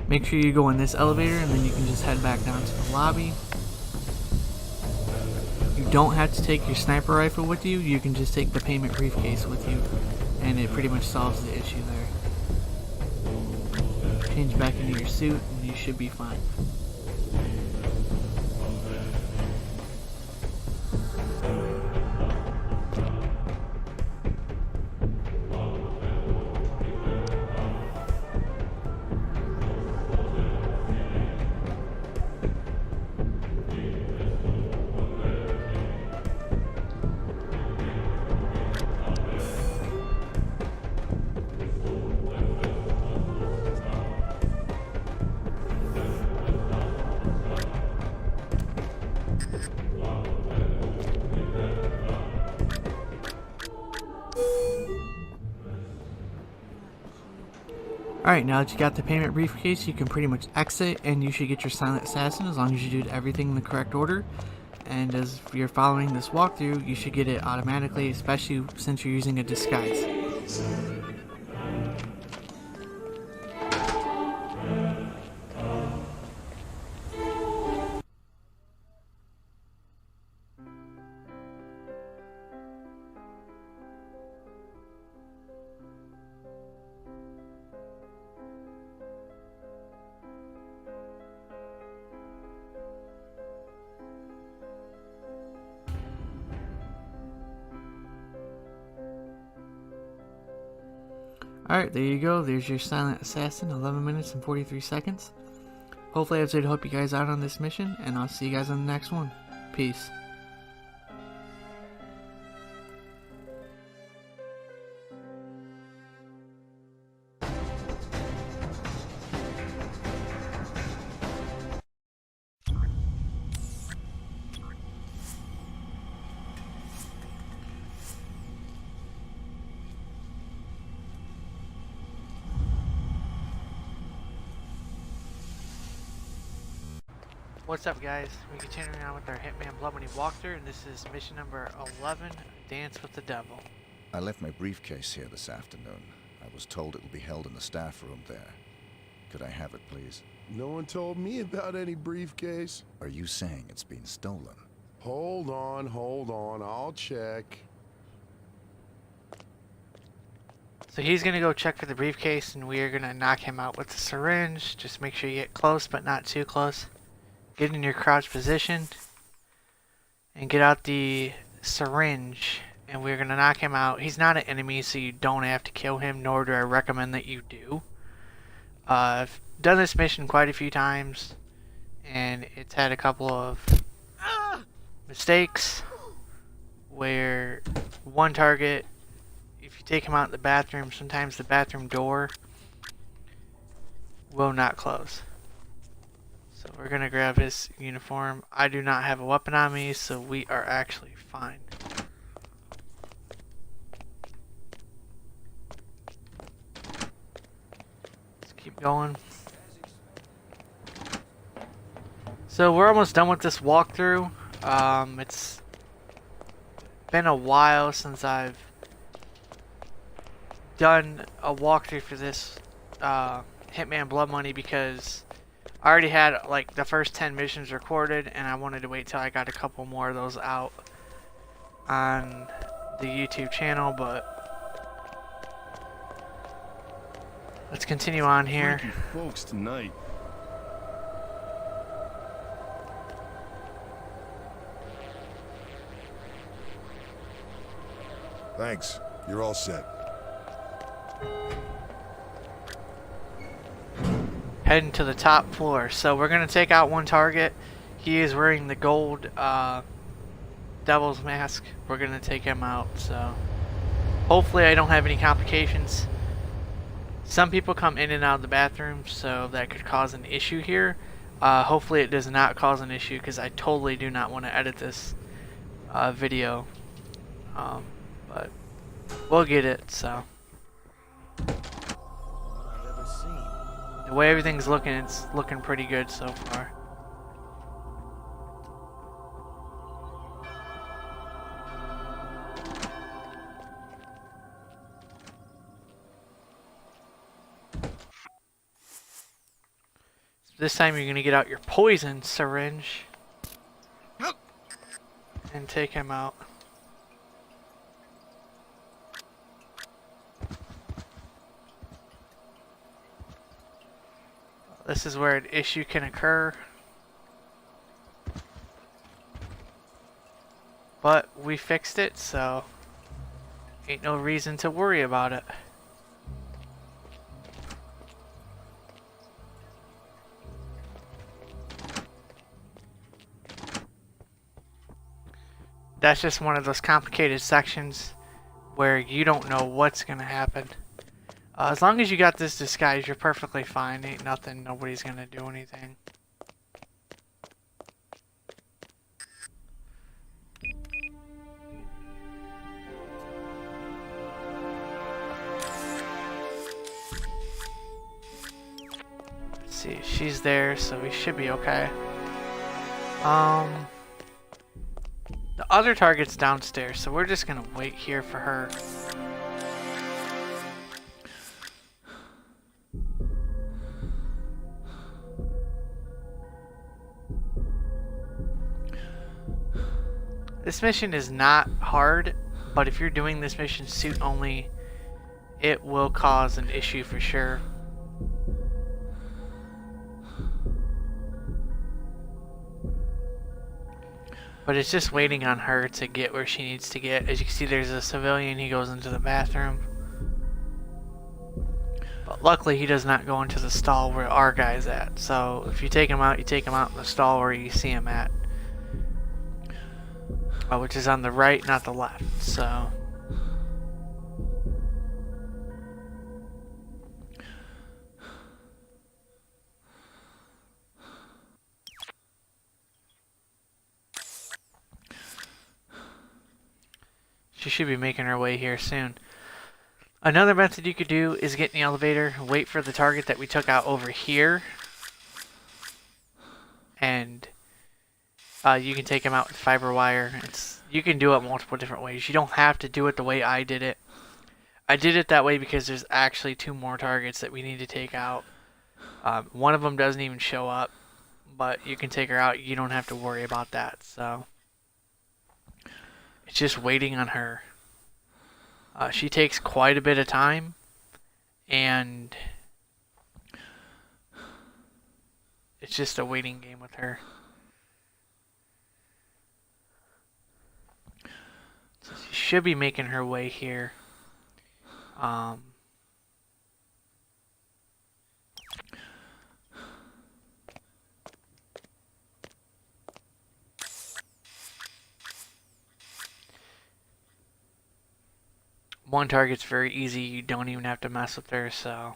Make sure you go in this elevator, and then you can just head back down to the lobby. You don't have to take your sniper rifle with you. You can just take the payment briefcase with you, and it pretty much solves the issue there. Change back into your suit, and you should be fine. Alright, now that you got the payment briefcase, you can pretty much exit, and you should get your silent assassin as long as you do everything in the correct order. And as you're following this walkthrough, you should get it automatically, especially since you're using a disguise. Alright, there you go. There's your silent assassin, 11 minutes and 43 seconds. Hopefully I was able to help you guys out on this mission, and I'll see you guys on the next one. Peace. What's up, guys? We're continuing on with our Hitman Blood Money walkthrough, and this is mission number 11, Dance with the Devil. I left my briefcase here this afternoon. I was told it will be held in the staff room there. Could I have it, please? No one told me about any briefcase. Are you saying it's been stolen? Hold on, I'll check. So he's going to go check for the briefcase, and we are going to knock him out with the syringe. Just make sure you get close, but not too close. Get in your crouch position and get out the syringe, and we're going to knock him out. He's not an enemy, so you don't have to kill him, nor do I recommend that you do. I've done this mission quite a few times, and it's had a couple of mistakes where one target, if you take him out in the bathroom, sometimes the bathroom door will not close. So we're going to grab his uniform. I do not have a weapon on me, so we are actually fine. going. So we're almost done with this walkthrough. It's been a while since I've done a walkthrough for this Hitman Blood Money because I already had like the first 10 missions recorded and I wanted to wait till I got a couple more of those out on the YouTube channel, but let's continue on here. Freaky folks tonight. Thanks. You're all set. Heading to the top floor. So we're going to take out one target. He is wearing the gold devil's mask. We're going to take him out. So hopefully I don't have any complications. Some people come in and out of the bathroom, so that could cause an issue here. Hopefully it does not cause an issue because I totally do not want to edit this video. But we'll get it, so. The way everything's looking, it's looking pretty good so far. This time you're going to get out your poison syringe and take him out. This is where an issue can occur. But we fixed it, so ain't no reason to worry about it. That's just one of those complicated sections where you don't know what's gonna happen. As long as you got this disguise, you're perfectly fine. Ain't nothing, nobody's gonna do anything. Let's see, she's there, so we should be okay. The other target's downstairs, so we're just gonna wait here for her. This mission is not hard, but if you're doing this mission suit only, it will cause an issue for sure. But it's just waiting on her to get where she needs to get. As you can see, there's a civilian. He goes into the bathroom. But luckily, he does not go into the stall where our guy's at. So if you take him out in the stall where you see him at. Which is on the right, not the left. So she should be making her way here soon. Another method you could do is get in the elevator, wait for the target that we took out over here, and you can take him out with fiber wire. You can do it multiple different ways. You don't have to do it the way I did it. I did it that way because there's actually 2 more targets that we need to take out. One of them doesn't even show up, but you can take her out. You don't have to worry about that. So it's just waiting on her. She takes quite a bit of time, and it's just a waiting game with her. So she should be making her way here. One target's very easy. You don't even have to mess with her, so.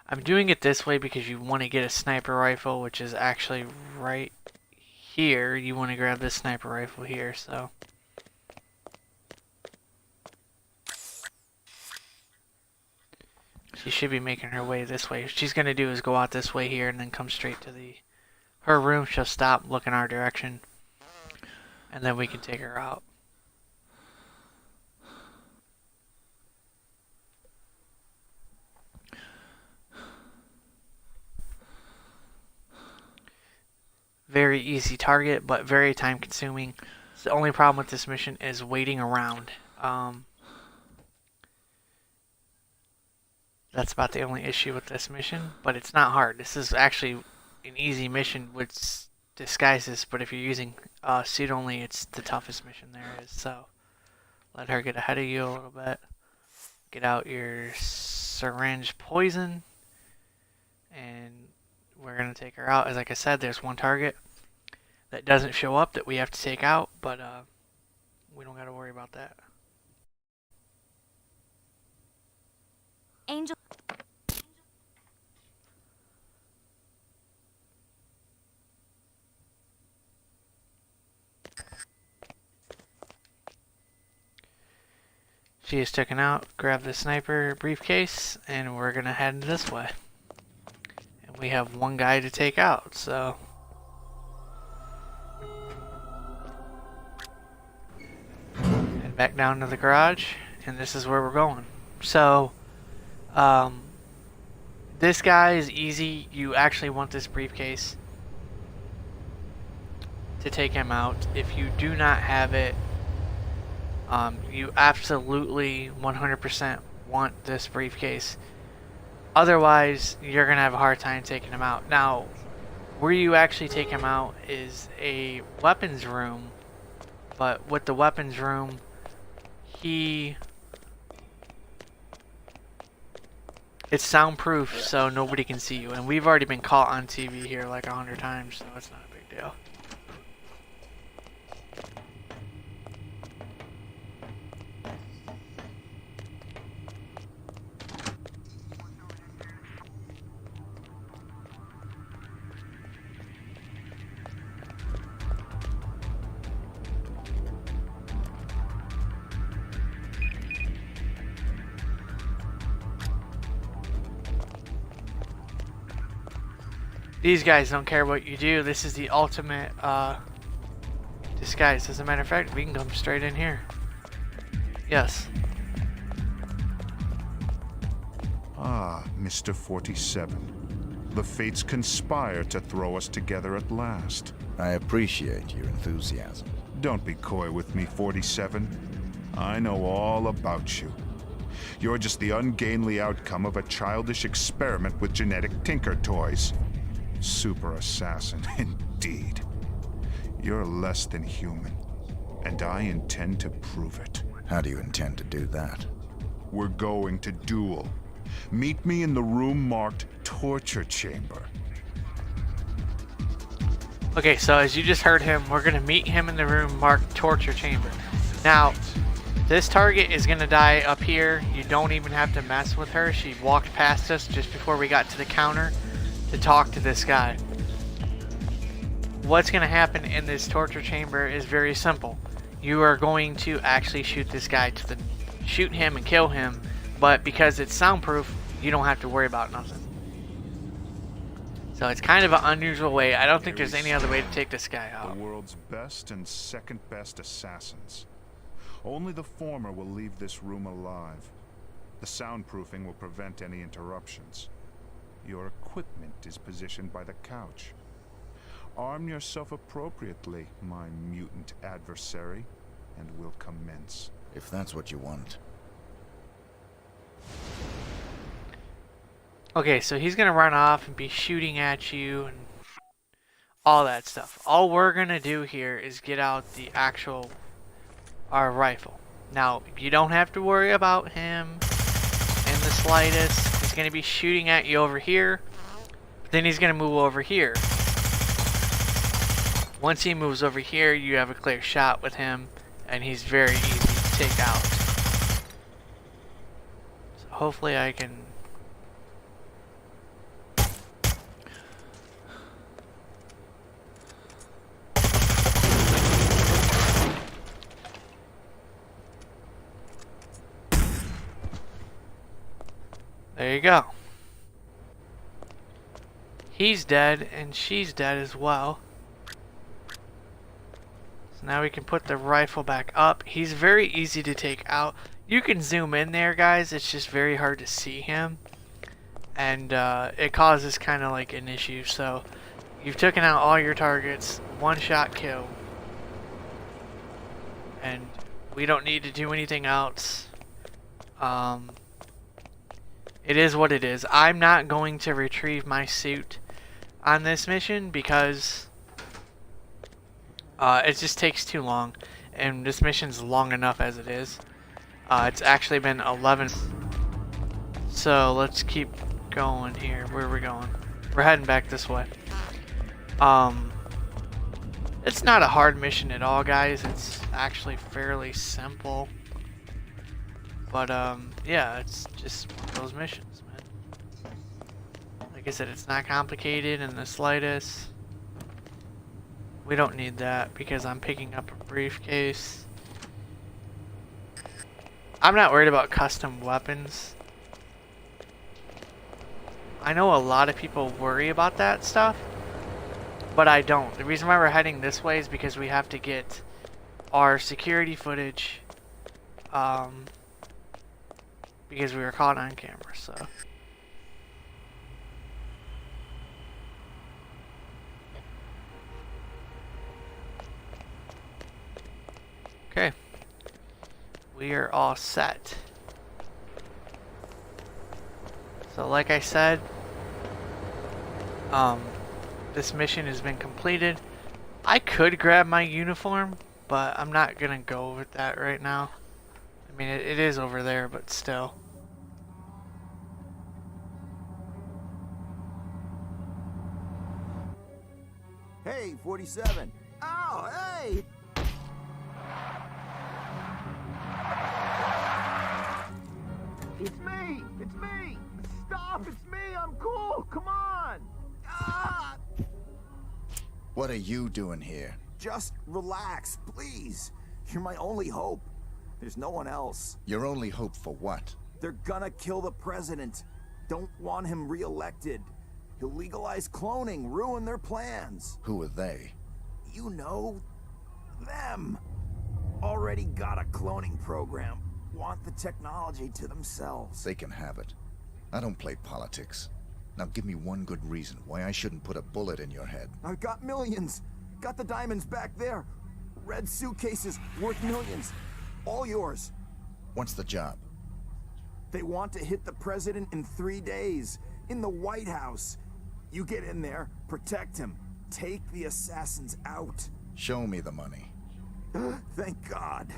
I'm doing it this way because you want to get a sniper rifle, which is actually right here. You want to grab this sniper rifle here, so. She should be making her way this way. What she's going to do is go out this way here and then come straight to her room. She'll stop, look in our direction, and then we can take her out. Very easy target, but very time consuming. The only problem with this mission is waiting around. That's about the only issue with this mission, but it's not hard. This is actually an easy mission with disguises, but if you're using suit only, it's the toughest mission there is. So let her get ahead of you a little bit. Get out your syringe poison, and we're going to take her out. As like I said, there's one target that doesn't show up that we have to take out, but we don't got to worry about that. Angel. She is taken out. Grab the sniper briefcase, and we're going to head this way. And we have one guy to take out, so... Head back down to the garage, and this is where we're going. So, this guy is easy. You actually want this briefcase to take him out. If you do not have it, you absolutely 100% want this briefcase. Otherwise, you're going to have a hard time taking him out. Now, where you actually take him out is a weapons room. But with the weapons room, it's soundproof, so nobody can see you. And we've already been caught on TV here like 100 times, so it's not a big deal. These guys don't care what you do. This is the ultimate disguise. As a matter of fact, we can come straight in here. Yes. Ah, Mr. 47. The fates conspire to throw us together at last. I appreciate your enthusiasm. Don't be coy with me, 47. I know all about you. You're just the ungainly outcome of a childish experiment with genetic tinker toys. Super assassin, indeed. You're less than human, and I intend to prove it. How do you intend to do that? We're going to duel. Meet me in the room marked Torture Chamber. Okay, so as you just heard him, we're going to meet him in the room marked Torture Chamber. Now, this target is going to die up here. You don't even have to mess with her. She walked past us just before we got to the counter to talk to this guy. What's going to happen in this torture chamber is very simple. You are going to actually shoot this guy shoot him and kill him, but because it's soundproof, you don't have to worry about nothing. So it's kind of an unusual way. I don't think there's any other way to take this guy out. The world's best and second best assassins. Only the former will leave this room alive. The soundproofing will prevent any interruptions. Your equipment is positioned by the couch. Arm yourself appropriately, my mutant adversary, and we'll commence. If that's what you want. Okay, so he's gonna run off and be shooting at you and all that stuff. All we're gonna do here is get out our rifle. Now, you don't have to worry about him in the slightest. He's going to be shooting at you over here. Then he's going to move over here. Once he moves over here, you have a clear shot with him, and he's very easy to take out. So hopefully I can... There you go. He's dead, and she's dead as well. So now we can put the rifle back up. He's very easy to take out. You can zoom in there, guys. It's just very hard to see him. And it causes kind of like an issue. So you've taken out all your targets. One shot kill. And we don't need to do anything else. It is what it is. I'm not going to retrieve my suit on this mission because it just takes too long. And this mission's long enough as it is. It's actually been 11. So let's keep going here. Where are we going? We're heading back this way. It's not a hard mission at all, guys. It's actually fairly simple. But yeah, it's just one of those missions, man. Like I said, it's not complicated in the slightest. We don't need that because I'm picking up a briefcase. I'm not worried about custom weapons. I know a lot of people worry about that stuff, but I don't. The reason why we're heading this way is because we have to get our security footage, because we were caught on camera, so. Okay. We are all set. So like I said, this mission has been completed. I could grab my uniform, but I'm not gonna go with that right now. I mean, it is over there, but still. Hey, 47. Oh, hey! It's me! It's me! Stop! It's me! I'm cool! Come on! Ah! What are you doing here? Just relax, please. You're my only hope. There's no one else. Your only hope for what? They're gonna kill the president. Don't want him re-elected. He'll legalize cloning, ruin their plans. Who are they? You know, them. Already got a cloning program. Want the technology to themselves. They can have it. I don't play politics. Now give me one good reason why I shouldn't put a bullet in your head. I've got millions. Got the diamonds back there. Red suitcases worth millions. All yours. What's the job? They want to hit the president in 3 days. In the White House. You get in there, protect him. Take the assassins out. Show me the money. Thank God.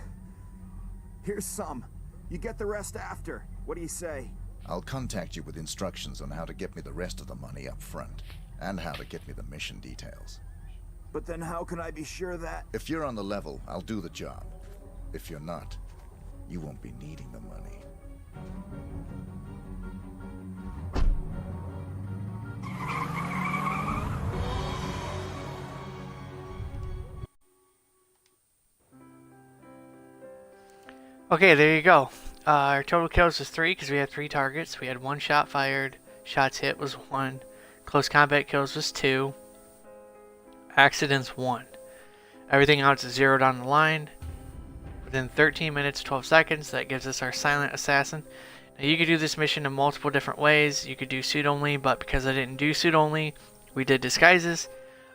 Here's some. You get the rest after. What do you say? I'll contact you with instructions on how to get me the rest of the money up front. And how to get me the mission details. But then how can I be sure that... If you're on the level, I'll do the job. If you're not, you won't be needing the money. Okay, there you go. Our total kills was 3 because we had 3 targets. We had 1 shot fired. Shots hit was 1. Close combat kills was 2. Accidents 1. Everything else is zeroed on the line. Within 13 minutes, 12 seconds, that gives us our silent assassin. Now you could do this mission in multiple different ways. You could do suit only, but because I didn't do suit only, we did disguises.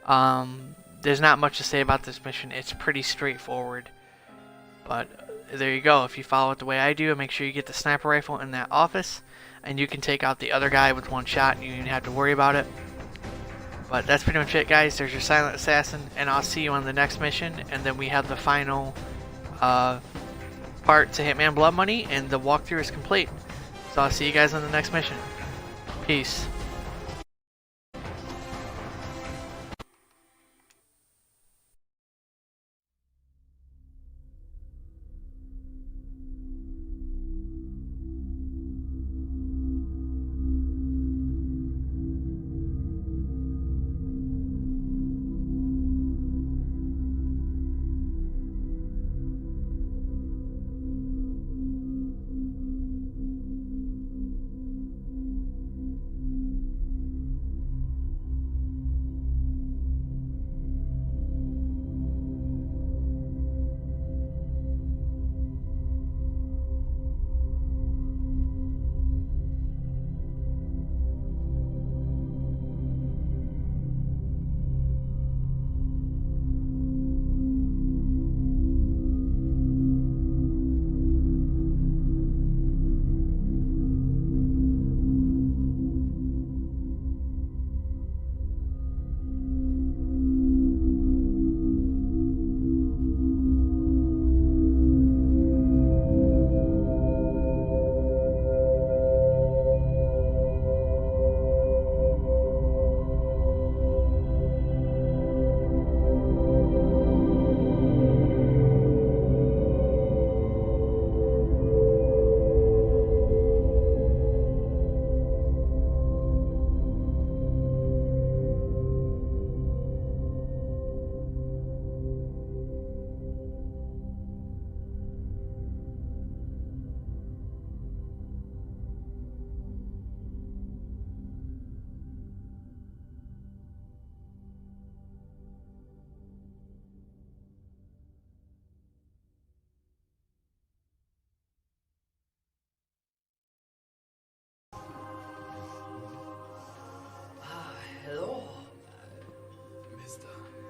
There's not much to say about this mission. It's pretty straightforward. But there you go. If you follow it the way I do, make sure you get the sniper rifle in that office, and you can take out the other guy with 1 shot, and you don't have to worry about it. But that's pretty much it, guys. There's your silent assassin, and I'll see you on the next mission, and then we have the final part to Hitman Blood Money, and the walkthrough is complete. So I'll see you guys on the next mission. Peace.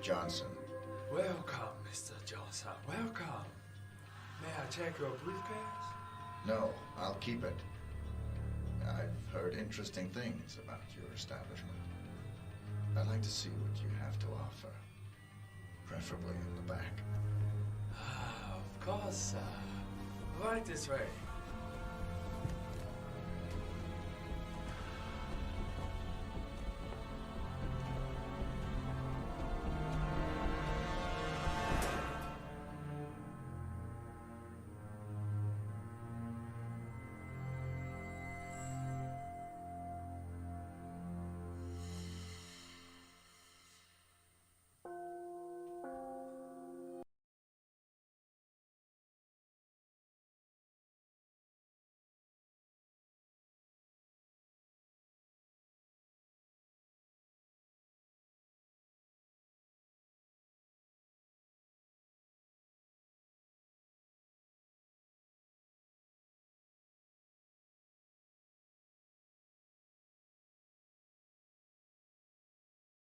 Johnson. Welcome, Mr. Johnson. Welcome. May I check your briefcase? No, I'll keep it. I've heard interesting things about your establishment. I'd like to see what you have to offer. Preferably in the back. Of course, sir. Right this way.